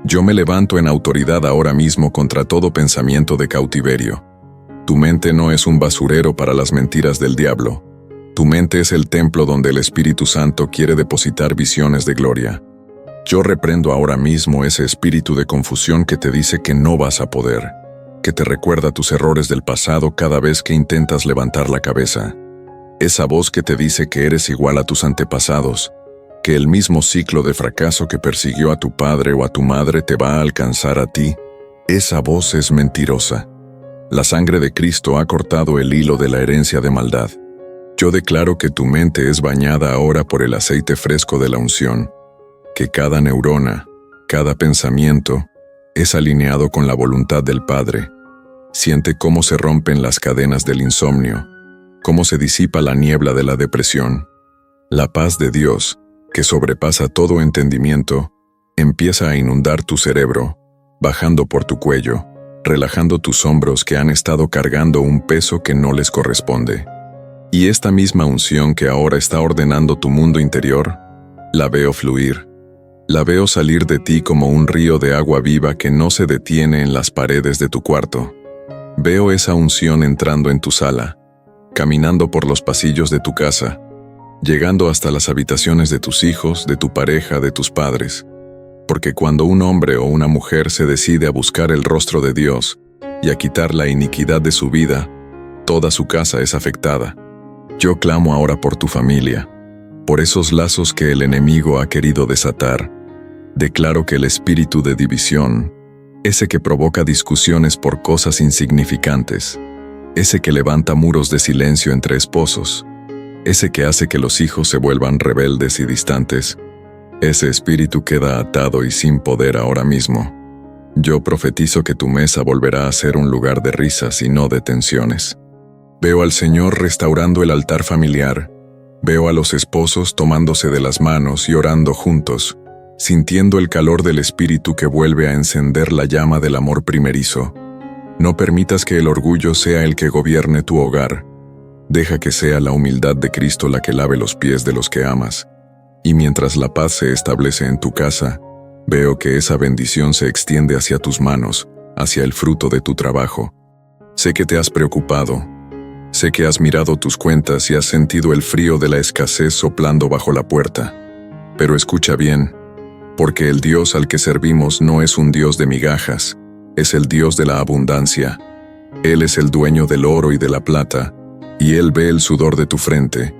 yo me levanto en autoridad ahora mismo contra todo pensamiento de cautiverio. Tu mente no es un basurero para las mentiras del diablo. Tu mente es el templo donde el Espíritu Santo quiere depositar visiones de gloria. Yo reprendo ahora mismo ese espíritu de confusión que te dice que no vas a poder, que te recuerda tus errores del pasado cada vez que intentas levantar la cabeza. Esa voz que te dice que eres igual a tus antepasados, que el mismo ciclo de fracaso que persiguió a tu padre o a tu madre te va a alcanzar a ti. Esa voz es mentirosa. La sangre de Cristo ha cortado el hilo de la herencia de maldad. Yo declaro que tu mente es bañada ahora por el aceite fresco de la unción, que cada neurona, cada pensamiento, es alineado con la voluntad del Padre. Siente cómo se rompen las cadenas del insomnio, cómo se disipa la niebla de la depresión. La paz de Dios, que sobrepasa todo entendimiento, empieza a inundar tu cerebro, bajando por tu cuello, relajando tus hombros que han estado cargando un peso que no les corresponde. Y esta misma unción que ahora está ordenando tu mundo interior, la veo fluir. La veo salir de ti como un río de agua viva que no se detiene en las paredes de tu cuarto. Veo esa unción entrando en tu sala, caminando por los pasillos de tu casa, llegando hasta las habitaciones de tus hijos, de tu pareja, de tus padres. Porque cuando un hombre o una mujer se decide a buscar el rostro de Dios y a quitar la iniquidad de su vida, toda su casa es afectada. Yo clamo ahora por tu familia, por esos lazos que el enemigo ha querido desatar. Declaro que el espíritu de división, ese que provoca discusiones por cosas insignificantes, ese que levanta muros de silencio entre esposos, ese que hace que los hijos se vuelvan rebeldes y distantes. Ese espíritu queda atado y sin poder ahora mismo. Yo profetizo que tu mesa volverá a ser un lugar de risas y no de tensiones. Veo al Señor restaurando el altar familiar. Veo a los esposos tomándose de las manos y orando juntos, sintiendo el calor del espíritu que vuelve a encender la llama del amor primerizo. No permitas que el orgullo sea el que gobierne tu hogar. Deja que sea la humildad de Cristo la que lave los pies de los que amas. Y mientras la paz se establece en tu casa, veo que esa bendición se extiende hacia tus manos, hacia el fruto de tu trabajo. Sé que te has preocupado. Sé que has mirado tus cuentas y has sentido el frío de la escasez soplando bajo la puerta. Pero escucha bien, porque el Dios al que servimos no es un Dios de migajas, es el Dios de la abundancia. Él es el dueño del oro y de la plata, y Él ve el sudor de tu frente.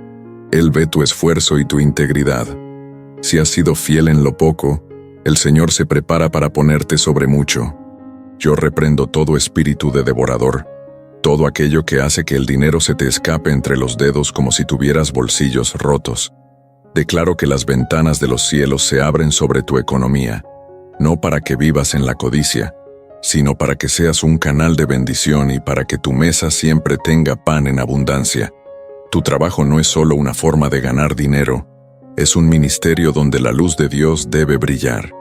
Él ve tu esfuerzo y tu integridad. Si has sido fiel en lo poco, el Señor se prepara para ponerte sobre mucho. Yo reprendo todo espíritu de devorador, todo aquello que hace que el dinero se te escape entre los dedos como si tuvieras bolsillos rotos. Declaro que las ventanas de los cielos se abren sobre tu economía, no para que vivas en la codicia, sino para que seas un canal de bendición y para que tu mesa siempre tenga pan en abundancia. Tu trabajo no es solo una forma de ganar dinero, es un ministerio donde la luz de Dios debe brillar.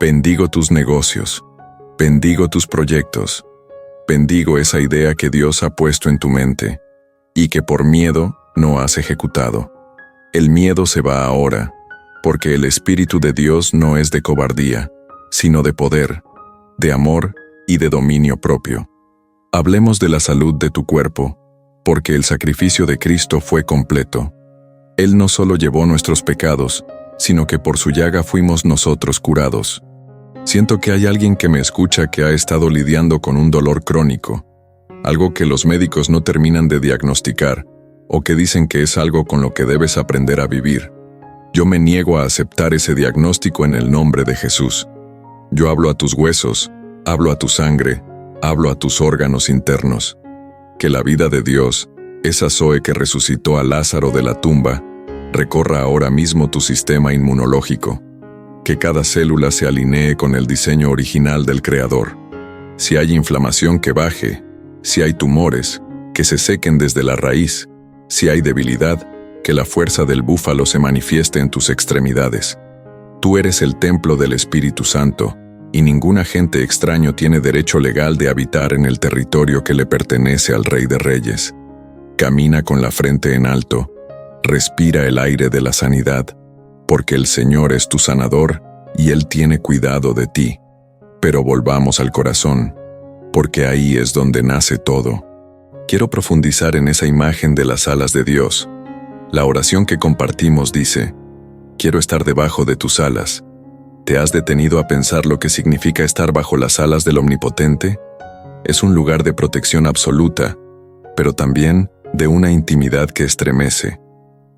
Bendigo tus negocios, bendigo tus proyectos, bendigo esa idea que Dios ha puesto en tu mente y que por miedo no has ejecutado. El miedo se va ahora, porque el Espíritu de Dios no es de cobardía, sino de poder, de amor y de dominio propio. Hablemos de la salud de tu cuerpo, porque el sacrificio de Cristo fue completo. Él no solo llevó nuestros pecados, sino que por su llaga fuimos nosotros curados. Siento que hay alguien que me escucha que ha estado lidiando con un dolor crónico, algo que los médicos no terminan de diagnosticar, o que dicen que es algo con lo que debes aprender a vivir. Yo me niego a aceptar ese diagnóstico en el nombre de Jesús. Yo hablo a tus huesos, hablo a tu sangre, hablo a tus órganos internos. Que la vida de Dios, esa Zoe que resucitó a Lázaro de la tumba, recorra ahora mismo tu sistema inmunológico. Que cada célula se alinee con el diseño original del Creador. Si hay inflamación, que baje. Si hay tumores, que se sequen desde la raíz. Si hay debilidad, que la fuerza del búfalo se manifieste en tus extremidades. Tú eres el templo del Espíritu Santo, y ningún agente extraño tiene derecho legal de habitar en el territorio que le pertenece al Rey de Reyes. Camina con la frente en alto, respira el aire de la sanidad, porque el Señor es tu sanador y Él tiene cuidado de ti. Pero volvamos al corazón, porque ahí es donde nace todo. Quiero profundizar en esa imagen de las alas de Dios. La oración que compartimos dice: quiero estar debajo de tus alas. ¿Te has detenido a pensar lo que significa estar bajo las alas del Omnipotente? Es un lugar de protección absoluta, pero también de una intimidad que estremece.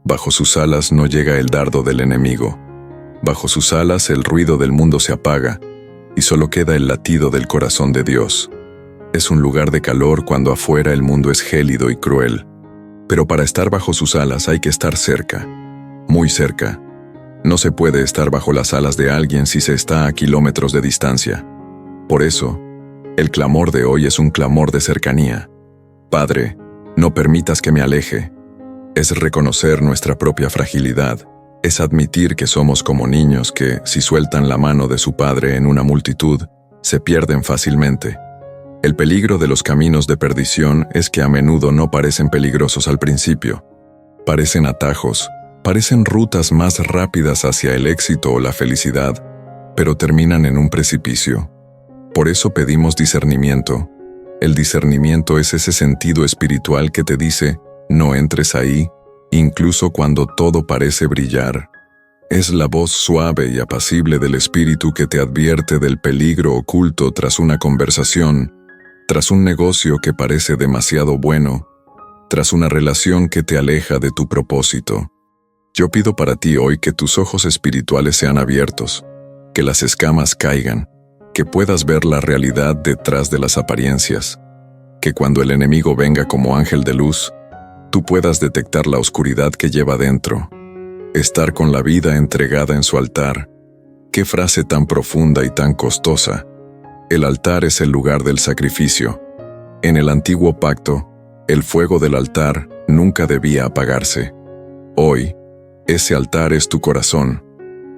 Bajo sus alas no llega el dardo del enemigo. Bajo sus alas el ruido del mundo se apaga, y solo queda el latido del corazón de Dios. Es un lugar de calor cuando afuera el mundo es gélido y cruel. Pero para estar bajo sus alas hay que estar cerca, muy cerca. No se puede estar bajo las alas de alguien si se está a kilómetros de distancia. Por eso, el clamor de hoy es un clamor de cercanía. Padre, no permitas que me aleje. Es reconocer nuestra propia fragilidad. Es admitir que somos como niños que, si sueltan la mano de su padre en una multitud, se pierden fácilmente. El peligro de los caminos de perdición es que a menudo no parecen peligrosos al principio. Parecen atajos, parecen rutas más rápidas hacia el éxito o la felicidad, pero terminan en un precipicio. Por eso pedimos discernimiento. El discernimiento es ese sentido espiritual que te dice: no entres ahí, incluso cuando todo parece brillar. Es la voz suave y apacible del Espíritu que te advierte del peligro oculto tras una conversación, tras un negocio que parece demasiado bueno, tras una relación que te aleja de tu propósito. Yo pido para ti hoy que tus ojos espirituales sean abiertos, que las escamas caigan, que puedas ver la realidad detrás de las apariencias, que cuando el enemigo venga como ángel de luz, tú puedas detectar la oscuridad que lleva dentro. Estar con la vida entregada en su altar. Qué frase tan profunda y tan costosa. El altar es el lugar del sacrificio. En el antiguo pacto, el fuego del altar nunca debía apagarse. Hoy, ese altar es tu corazón.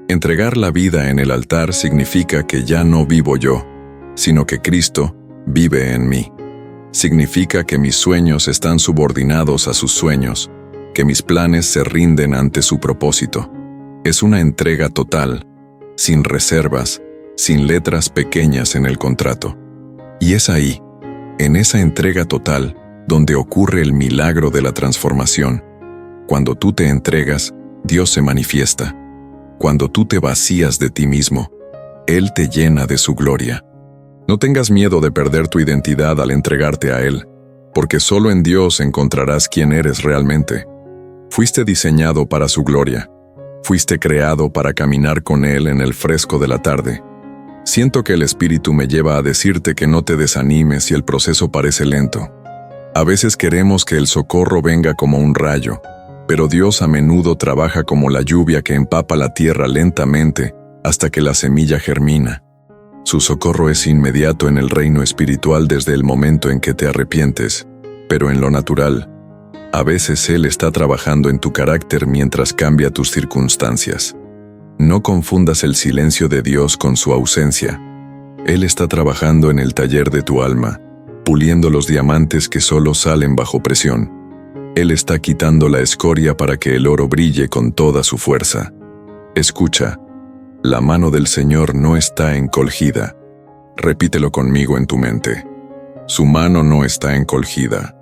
Entregar la vida en el altar significa que ya no vivo yo, sino que Cristo vive en mí. Significa que mis sueños están subordinados a sus sueños, que mis planes se rinden ante su propósito. Es una entrega total, sin reservas, sin letras pequeñas en el contrato. Y es ahí, en esa entrega total, donde ocurre el milagro de la transformación. Cuando tú te entregas, Dios se manifiesta. Cuando tú te vacías de ti mismo, Él te llena de su gloria. No tengas miedo de perder tu identidad al entregarte a Él, porque solo en Dios encontrarás quién eres realmente. Fuiste diseñado para su gloria. Fuiste creado para caminar con Él en el fresco de la tarde. Siento que el Espíritu me lleva a decirte que no te desanimes si el proceso parece lento. A veces queremos que el socorro venga como un rayo, pero Dios a menudo trabaja como la lluvia que empapa la tierra lentamente hasta que la semilla germina. Su socorro es inmediato en el reino espiritual desde el momento en que te arrepientes, pero en lo natural, a veces Él está trabajando en tu carácter mientras cambia tus circunstancias. No confundas el silencio de Dios con su ausencia. Él está trabajando en el taller de tu alma, puliendo los diamantes que solo salen bajo presión. Él está quitando la escoria para que el oro brille con toda su fuerza. Escucha, la mano del Señor no está encolgida. Repítelo conmigo en tu mente. Su mano no está encolgida.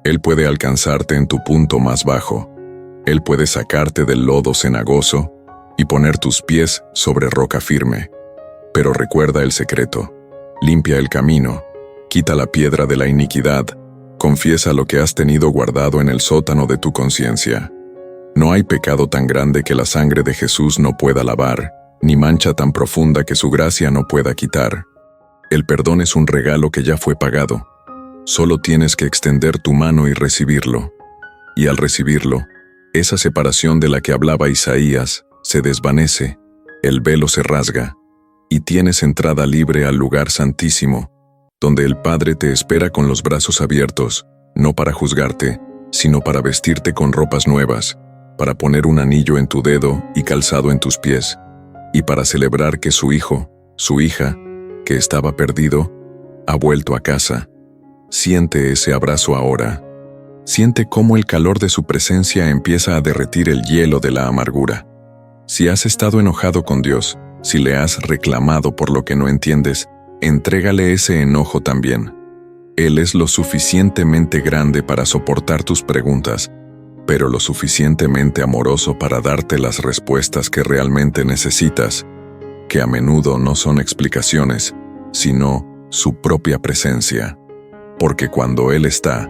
Él puede alcanzarte en tu punto más bajo. Él puede sacarte del lodo cenagoso y poner tus pies sobre roca firme. Pero recuerda el secreto. Limpia el camino. Quita la piedra de la iniquidad. Confiesa lo que has tenido guardado en el sótano de tu conciencia. No hay pecado tan grande que la sangre de Jesús no pueda lavar, ni mancha tan profunda que su gracia no pueda quitar. El perdón es un regalo que ya fue pagado. Solo tienes que extender tu mano y recibirlo. Y al recibirlo, esa separación de la que hablaba Isaías se desvanece, el velo se rasga, y tienes entrada libre al lugar santísimo, donde el Padre te espera con los brazos abiertos, no para juzgarte, sino para vestirte con ropas nuevas, para poner un anillo en tu dedo y calzado en tus pies, y para celebrar que su hijo, su hija, que estaba perdido, ha vuelto a casa. Siente ese abrazo ahora. Siente cómo el calor de su presencia empieza a derretir el hielo de la amargura. Si has estado enojado con Dios, si le has reclamado por lo que no entiendes, entrégale ese enojo también. Él es lo suficientemente grande para soportar tus preguntas, pero lo suficientemente amoroso para darte las respuestas que realmente necesitas, que a menudo no son explicaciones, sino su propia presencia. Porque cuando Él está,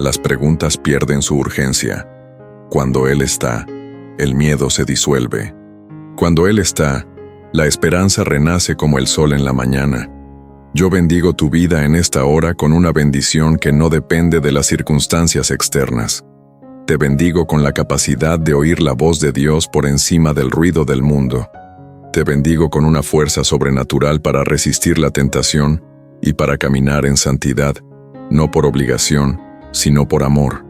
las preguntas pierden su urgencia. Cuando Él está, el miedo se disuelve. Cuando Él está, la esperanza renace como el sol en la mañana. Yo bendigo tu vida en esta hora con una bendición que no depende de las circunstancias externas. Te bendigo con la capacidad de oír la voz de Dios por encima del ruido del mundo. Te bendigo con una fuerza sobrenatural para resistir la tentación y para caminar en santidad, no por obligación, sino por amor.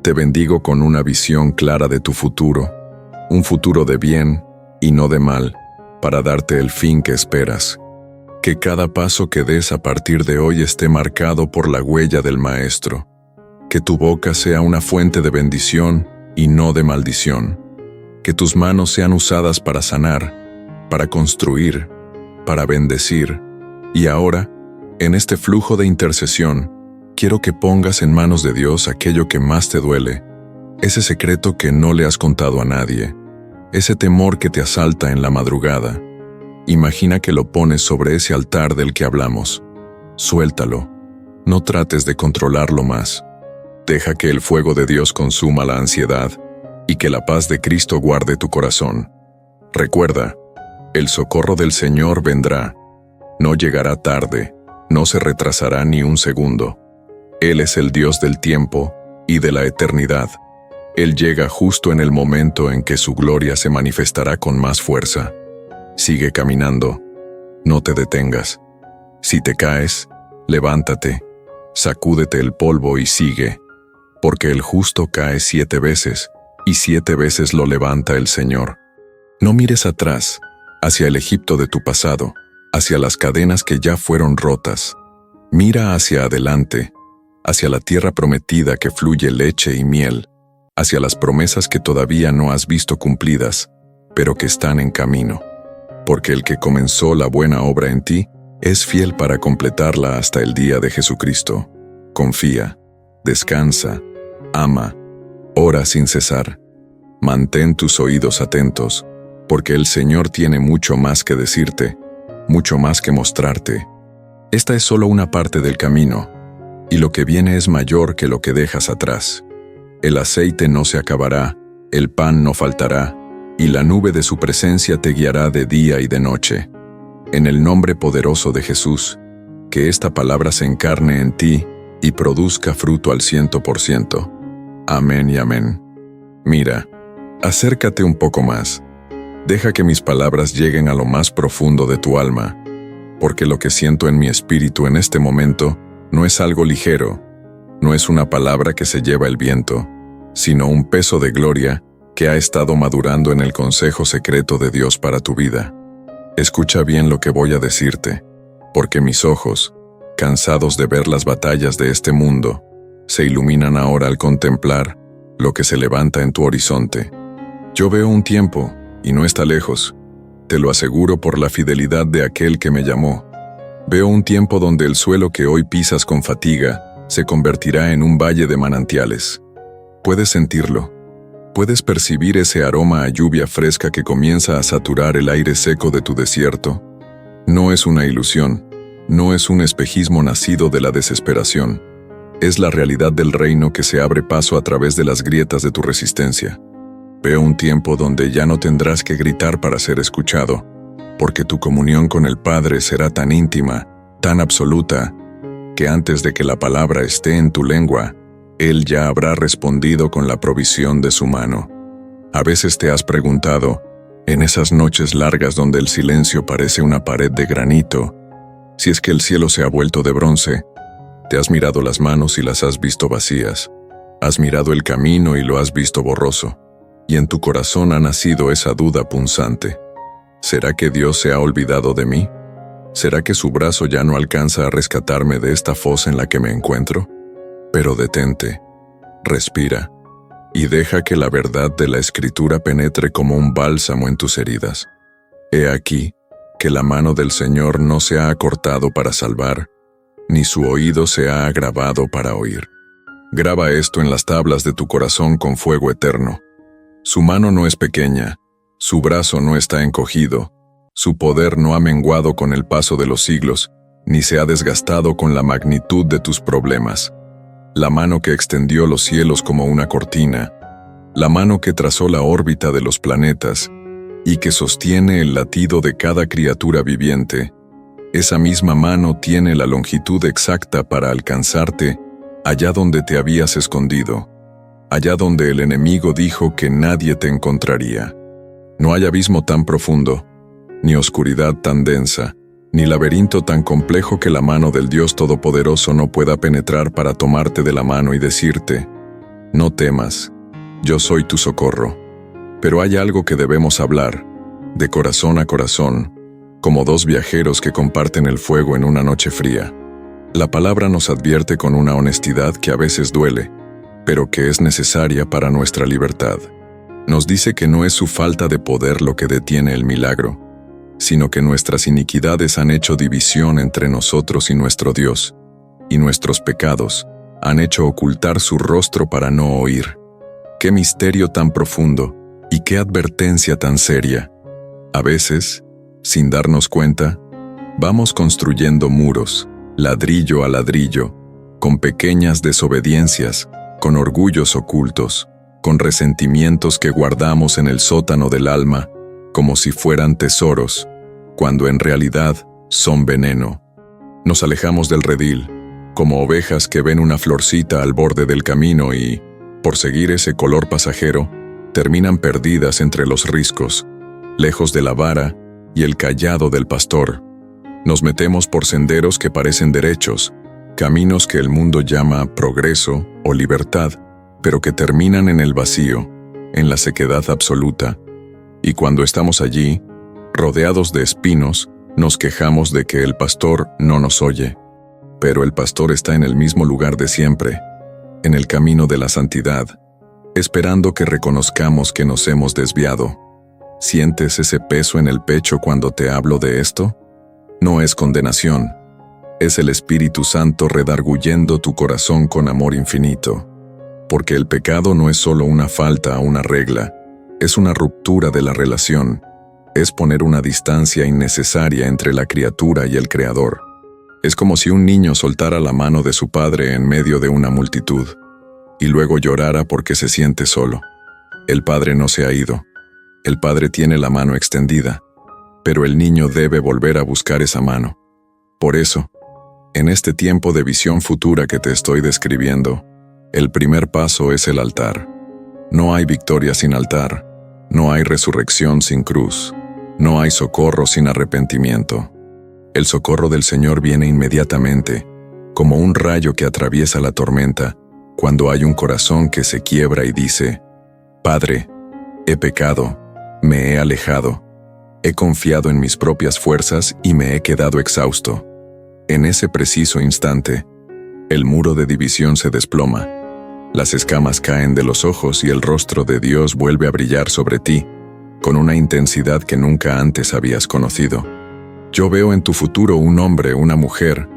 Te bendigo con una visión clara de tu futuro, un futuro de bien y no de mal, para darte el fin que esperas. Que cada paso que des a partir de hoy esté marcado por la huella del Maestro. Que tu boca sea una fuente de bendición y no de maldición. Que tus manos sean usadas para sanar, para construir, para bendecir. Y ahora, en este flujo de intercesión, quiero que pongas en manos de Dios aquello que más te duele, ese secreto que no le has contado a nadie, ese temor que te asalta en la madrugada. Imagina que lo pones sobre ese altar del que hablamos. Suéltalo. No trates de controlarlo más. Deja que el fuego de Dios consuma la ansiedad y que la paz de Cristo guarde tu corazón. Recuerda, el socorro del Señor vendrá. No llegará tarde, no se retrasará ni un segundo. Él es el Dios del tiempo, y de la eternidad. Él llega justo en el momento en que su gloria se manifestará con más fuerza. Sigue caminando, no te detengas. Si te caes, levántate, sacúdete el polvo y sigue, porque el justo cae 7 veces, y 7 veces lo levanta el Señor. No mires atrás, hacia el Egipto de tu pasado, hacia las cadenas que ya fueron rotas. Mira hacia adelante, hacia la tierra prometida que fluye leche y miel, hacia las promesas que todavía no has visto cumplidas, pero que están en camino. Porque el que comenzó la buena obra en ti, es fiel para completarla hasta el día de Jesucristo. Confía, descansa, ama, ora sin cesar. Mantén tus oídos atentos, porque el Señor tiene mucho más que decirte, mucho más que mostrarte. Esta es solo una parte del camino, y lo que viene es mayor que lo que dejas atrás. El aceite no se acabará, el pan no faltará, y la nube de su presencia te guiará de día y de noche. En el nombre poderoso de Jesús, que esta palabra se encarne en ti y produzca fruto al 100%. Amén y amén. Mira, acércate un poco más. Deja que mis palabras lleguen a lo más profundo de tu alma, porque lo que siento en mi espíritu en este momento no es algo ligero, no es una palabra que se lleva el viento, sino un peso de gloria que ha estado madurando en el consejo secreto de Dios para tu vida. Escucha bien lo que voy a decirte, porque mis ojos, cansados de ver las batallas de este mundo, se iluminan ahora al contemplar lo que se levanta en tu horizonte. Yo veo un tiempo, y no está lejos, te lo aseguro por la fidelidad de aquel que me llamó. Veo un tiempo donde el suelo que hoy pisas con fatiga se convertirá en un valle de manantiales. Puedes sentirlo. Puedes percibir ese aroma a lluvia fresca que comienza a saturar el aire seco de tu desierto. No es una ilusión, no es un espejismo nacido de la desesperación. Es la realidad del reino que se abre paso a través de las grietas de tu resistencia. Veo un tiempo donde ya no tendrás que gritar para ser escuchado, porque tu comunión con el Padre será tan íntima, tan absoluta, que antes de que la palabra esté en tu lengua, Él ya habrá respondido con la provisión de su mano. A veces te has preguntado, en esas noches largas donde el silencio parece una pared de granito, si es que el cielo se ha vuelto de bronce. Te has mirado las manos y las has visto vacías. Has mirado el camino y lo has visto borroso. Y en tu corazón ha nacido esa duda punzante. ¿Será que Dios se ha olvidado de mí? ¿Será que su brazo ya no alcanza a rescatarme de esta fosa en la que me encuentro? Pero detente, respira, y deja que la verdad de la Escritura penetre como un bálsamo en tus heridas. He aquí que la mano del Señor no se ha acortado para salvar, ni su oído se ha agravado para oír. Graba esto en las tablas de tu corazón con fuego eterno. Su mano no es pequeña, su brazo no está encogido, su poder no ha menguado con el paso de los siglos, ni se ha desgastado con la magnitud de tus problemas. La mano que extendió los cielos como una cortina, la mano que trazó la órbita de los planetas y que sostiene el latido de cada criatura viviente, esa misma mano tiene la longitud exacta para alcanzarte allá donde te habías escondido, allá donde el enemigo dijo que nadie te encontraría. No hay abismo tan profundo, ni oscuridad tan densa, ni laberinto tan complejo que la mano del Dios Todopoderoso no pueda penetrar para tomarte de la mano y decirte, no temas, yo soy tu socorro. Pero hay algo que debemos hablar, de corazón a corazón, como dos viajeros que comparten el fuego en una noche fría. La palabra nos advierte con una honestidad que a veces duele, pero que es necesaria para nuestra libertad. Nos dice que no es su falta de poder lo que detiene el milagro, sino que nuestras iniquidades han hecho división entre nosotros y nuestro Dios, y nuestros pecados han hecho ocultar su rostro para no oír. ¡Qué misterio tan profundo y qué advertencia tan seria! A veces, sin darnos cuenta, vamos construyendo muros, ladrillo a ladrillo, con pequeñas desobediencias, con orgullos ocultos, con resentimientos que guardamos en el sótano del alma, como si fueran tesoros, cuando en realidad son veneno. Nos alejamos del redil, como ovejas que ven una florcita al borde del camino y, por seguir ese color pasajero, terminan perdidas entre los riscos, lejos de la vara y el cayado del pastor. Nos metemos por senderos que parecen derechos, caminos que el mundo llama progreso o libertad, pero que terminan en el vacío, en la sequedad absoluta. Y cuando estamos allí, rodeados de espinos, nos quejamos de que el pastor no nos oye. Pero el pastor está en el mismo lugar de siempre, en el camino de la santidad, esperando que reconozcamos que nos hemos desviado. ¿Sientes ese peso en el pecho cuando te hablo de esto? No es condenación, es el Espíritu Santo redarguyendo tu corazón con amor infinito. Porque el pecado no es solo una falta a una regla, es una ruptura de la relación, es poner una distancia innecesaria entre la criatura y el Creador. Es como si un niño soltara la mano de su padre en medio de una multitud, y luego llorara porque se siente solo. El padre no se ha ido, el padre tiene la mano extendida, pero el niño debe volver a buscar esa mano. Por eso, en este tiempo de visión futura que te estoy describiendo, el primer paso es el altar. No hay victoria sin altar, no hay resurrección sin cruz, no hay socorro sin arrepentimiento. El socorro del Señor viene inmediatamente, como un rayo que atraviesa la tormenta, cuando hay un corazón que se quiebra y dice: Padre, he pecado, me he alejado, he confiado en mis propias fuerzas y me he quedado exhausto. En ese preciso instante, el muro de división se desploma, las escamas caen de los ojos y el rostro de Dios vuelve a brillar sobre ti, con una intensidad que nunca antes habías conocido. Yo veo en tu futuro un hombre, una mujer,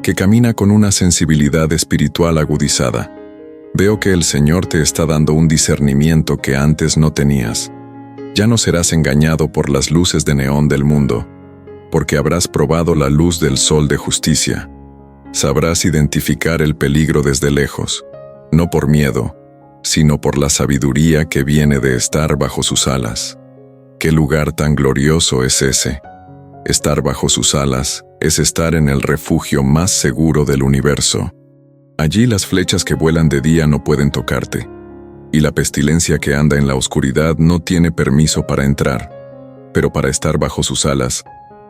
que camina con una sensibilidad espiritual agudizada. Veo que el Señor te está dando un discernimiento que antes no tenías. Ya no serás engañado por las luces de neón del mundo, porque habrás probado la luz del sol de justicia. Sabrás identificar el peligro desde lejos, no por miedo, sino por la sabiduría que viene de estar bajo sus alas. ¿Qué lugar tan glorioso es ese? Estar bajo sus alas es estar en el refugio más seguro del universo. Allí las flechas que vuelan de día no pueden tocarte, y la pestilencia que anda en la oscuridad no tiene permiso para entrar. Pero para estar bajo sus alas,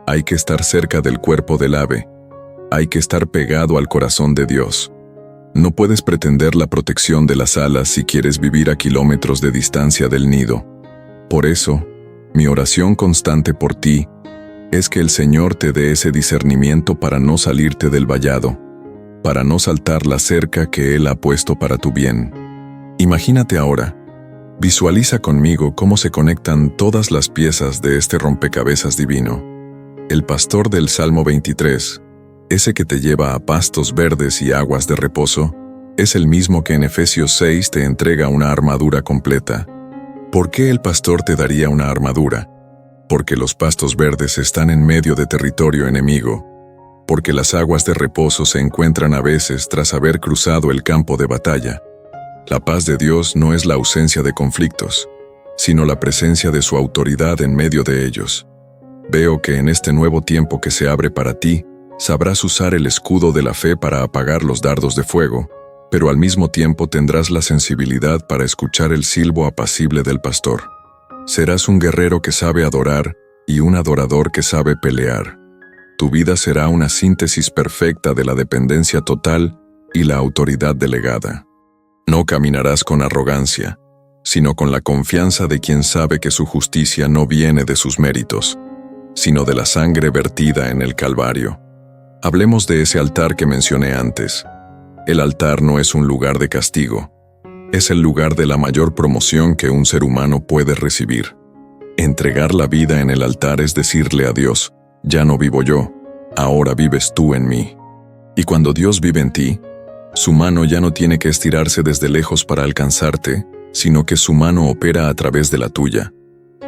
hay que estar cerca del cuerpo del ave, hay que estar pegado al corazón de Dios. No puedes pretender la protección de las alas si quieres vivir a kilómetros de distancia del nido. Por eso, mi oración constante por ti es que el Señor te dé ese discernimiento para no salirte del vallado, para no saltar la cerca que Él ha puesto para tu bien. Imagínate ahora, visualiza conmigo cómo se conectan todas las piezas de este rompecabezas divino. El pastor del Salmo 23, ese que te lleva a pastos verdes y aguas de reposo, es el mismo que en Efesios 6 te entrega una armadura completa. ¿Por qué el pastor te daría una armadura? Porque los pastos verdes están en medio de territorio enemigo, porque las aguas de reposo se encuentran a veces tras haber cruzado el campo de batalla. La paz de Dios no es la ausencia de conflictos, sino la presencia de su autoridad en medio de ellos. Veo que en este nuevo tiempo que se abre para ti, sabrás usar el escudo de la fe para apagar los dardos de fuego, pero al mismo tiempo tendrás la sensibilidad para escuchar el silbo apacible del pastor. Serás un guerrero que sabe adorar y un adorador que sabe pelear. Tu vida será una síntesis perfecta de la dependencia total y la autoridad delegada. No caminarás con arrogancia, sino con la confianza de quien sabe que su justicia no viene de sus méritos, sino de la sangre vertida en el Calvario. Hablemos de ese altar que mencioné antes. El altar no es un lugar de castigo, es el lugar de la mayor promoción que un ser humano puede recibir. Entregar la vida en el altar es decirle a Dios: ya no vivo yo, ahora vives tú en mí. Y cuando Dios vive en ti, su mano ya no tiene que estirarse desde lejos para alcanzarte, sino que su mano opera a través de la tuya.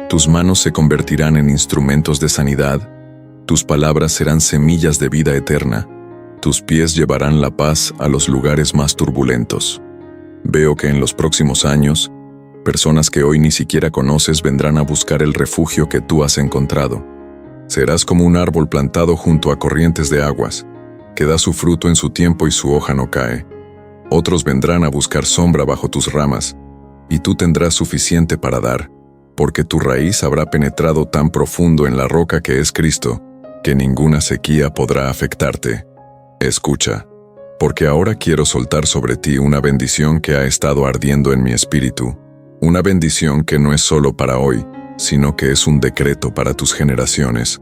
Tus manos se convertirán en instrumentos de sanidad, tus palabras serán semillas de vida eterna, tus pies llevarán la paz a los lugares más turbulentos. Veo que en los próximos años, personas que hoy ni siquiera conoces vendrán a buscar el refugio que tú has encontrado. Serás como un árbol plantado junto a corrientes de aguas, que da su fruto en su tiempo y su hoja no cae. Otros vendrán a buscar sombra bajo tus ramas, y tú tendrás suficiente para dar, porque tu raíz habrá penetrado tan profundo en la roca que es Cristo, que ninguna sequía podrá afectarte. Escucha, porque ahora quiero soltar sobre ti una bendición que ha estado ardiendo en mi espíritu, una bendición que no es solo para hoy, sino que es un decreto para tus generaciones.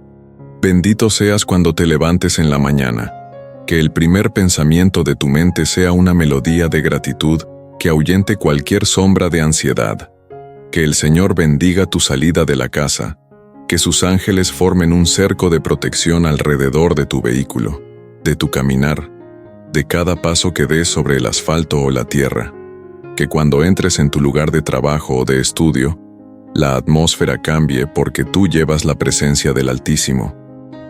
Bendito seas cuando te levantes en la mañana, que el primer pensamiento de tu mente sea una melodía de gratitud que ahuyente cualquier sombra de ansiedad. Que el Señor bendiga tu salida de la casa, que sus ángeles formen un cerco de protección alrededor de tu vehículo, de tu caminar, de cada paso que des sobre el asfalto o la tierra. Que cuando entres en tu lugar de trabajo o de estudio, la atmósfera cambie porque tú llevas la presencia del Altísimo.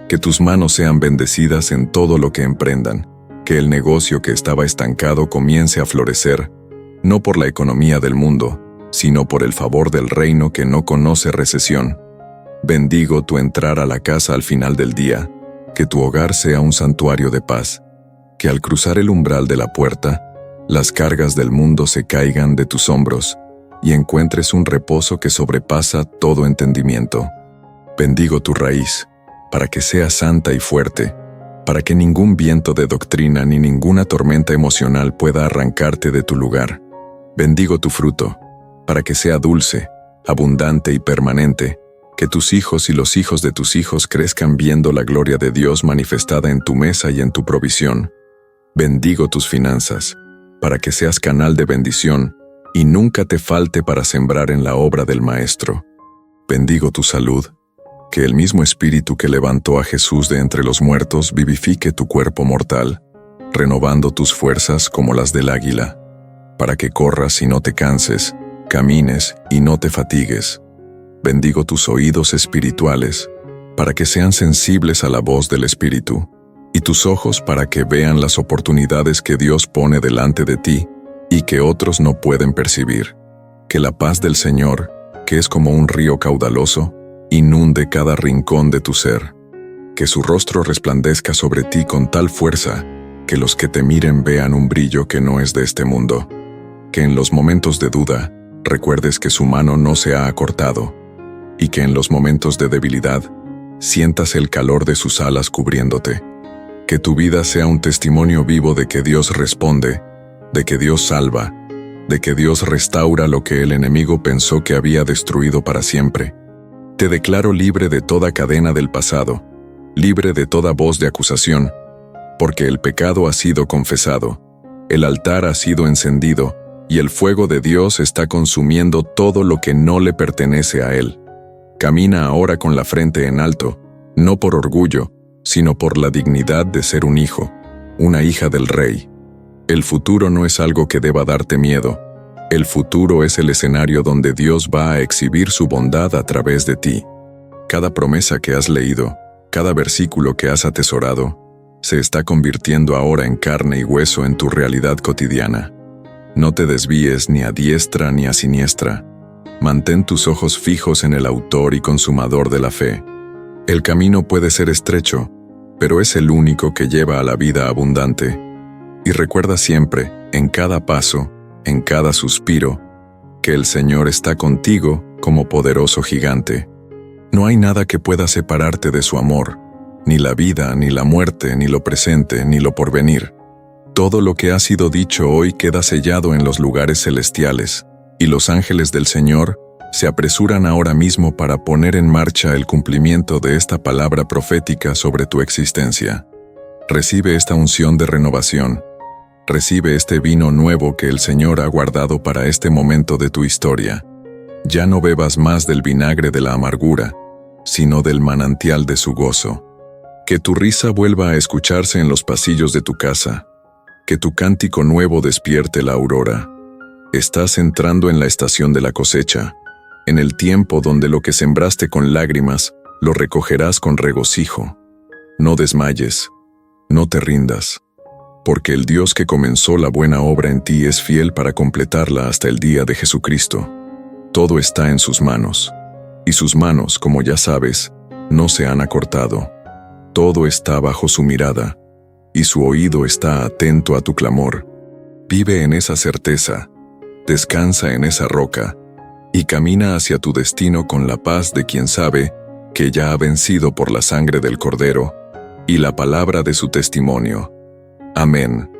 Que tus manos sean bendecidas en todo lo que emprendan, que el negocio que estaba estancado comience a florecer, no por la economía del mundo, sino por el favor del reino que no conoce recesión. Bendigo tu entrar a la casa al final del día, que tu hogar sea un santuario de paz, que al cruzar el umbral de la puerta, las cargas del mundo se caigan de tus hombros y encuentres un reposo que sobrepasa todo entendimiento. Bendigo tu raíz, para que sea santa y fuerte, para que ningún viento de doctrina ni ninguna tormenta emocional pueda arrancarte de tu lugar. Bendigo tu fruto, para que sea dulce, abundante y permanente, que tus hijos y los hijos de tus hijos crezcan viendo la gloria de Dios manifestada en tu mesa y en tu provisión. Bendigo tus finanzas, para que seas canal de bendición y nunca te falte para sembrar en la obra del Maestro. Bendigo tu salud, que el mismo Espíritu que levantó a Jesús de entre los muertos vivifique tu cuerpo mortal, renovando tus fuerzas como las del águila, para que corras y no te canses, camines y no te fatigues. Bendigo tus oídos espirituales, para que sean sensibles a la voz del Espíritu, y tus ojos para que vean las oportunidades que Dios pone delante de ti y que otros no pueden percibir. Que la paz del Señor, que es como un río caudaloso, inunde cada rincón de tu ser. Que su rostro resplandezca sobre ti con tal fuerza que los que te miren vean un brillo que no es de este mundo. Que en los momentos de duda recuerdes que su mano no se ha acortado, y que en los momentos de debilidad sientas el calor de sus alas cubriéndote. Que tu vida sea un testimonio vivo de que Dios responde, de que Dios salva, de que Dios restaura lo que el enemigo pensó que había destruido para siempre. Te declaro libre de toda cadena del pasado, libre de toda voz de acusación, porque el pecado ha sido confesado, el altar ha sido encendido, y el fuego de Dios está consumiendo todo lo que no le pertenece a Él. Camina ahora con la frente en alto, no por orgullo, sino por la dignidad de ser un hijo, una hija del Rey. El futuro no es algo que deba darte miedo. El futuro es el escenario donde Dios va a exhibir su bondad a través de ti. Cada promesa que has leído, cada versículo que has atesorado, se está convirtiendo ahora en carne y hueso en tu realidad cotidiana. No te desvíes ni a diestra ni a siniestra. Mantén tus ojos fijos en el autor y consumador de la fe. El camino puede ser estrecho, pero es el único que lleva a la vida abundante. Y recuerda siempre, en cada paso, en cada suspiro, que el Señor está contigo como poderoso gigante. No hay nada que pueda separarte de su amor, ni la vida, ni la muerte, ni lo presente, ni lo porvenir. Todo lo que ha sido dicho hoy queda sellado en los lugares celestiales, y los ángeles del Señor se apresuran ahora mismo para poner en marcha el cumplimiento de esta palabra profética sobre tu existencia. Recibe esta unción de renovación. Recibe este vino nuevo que el Señor ha guardado para este momento de tu historia. Ya no bebas más del vinagre de la amargura, sino del manantial de su gozo. Que tu risa vuelva a escucharse en los pasillos de tu casa. Que tu cántico nuevo despierte la aurora. Estás entrando en la estación de la cosecha, en el tiempo donde lo que sembraste con lágrimas, lo recogerás con regocijo. No desmayes, no te rindas, porque el Dios que comenzó la buena obra en ti es fiel para completarla hasta el día de Jesucristo. Todo está en sus manos, y sus manos, como ya sabes, no se han acortado. Todo está bajo su mirada, y su oído está atento a tu clamor. Vive en esa certeza, descansa en esa roca, y camina hacia tu destino con la paz de quien sabe que ya ha vencido por la sangre del Cordero y la palabra de su testimonio. Amén.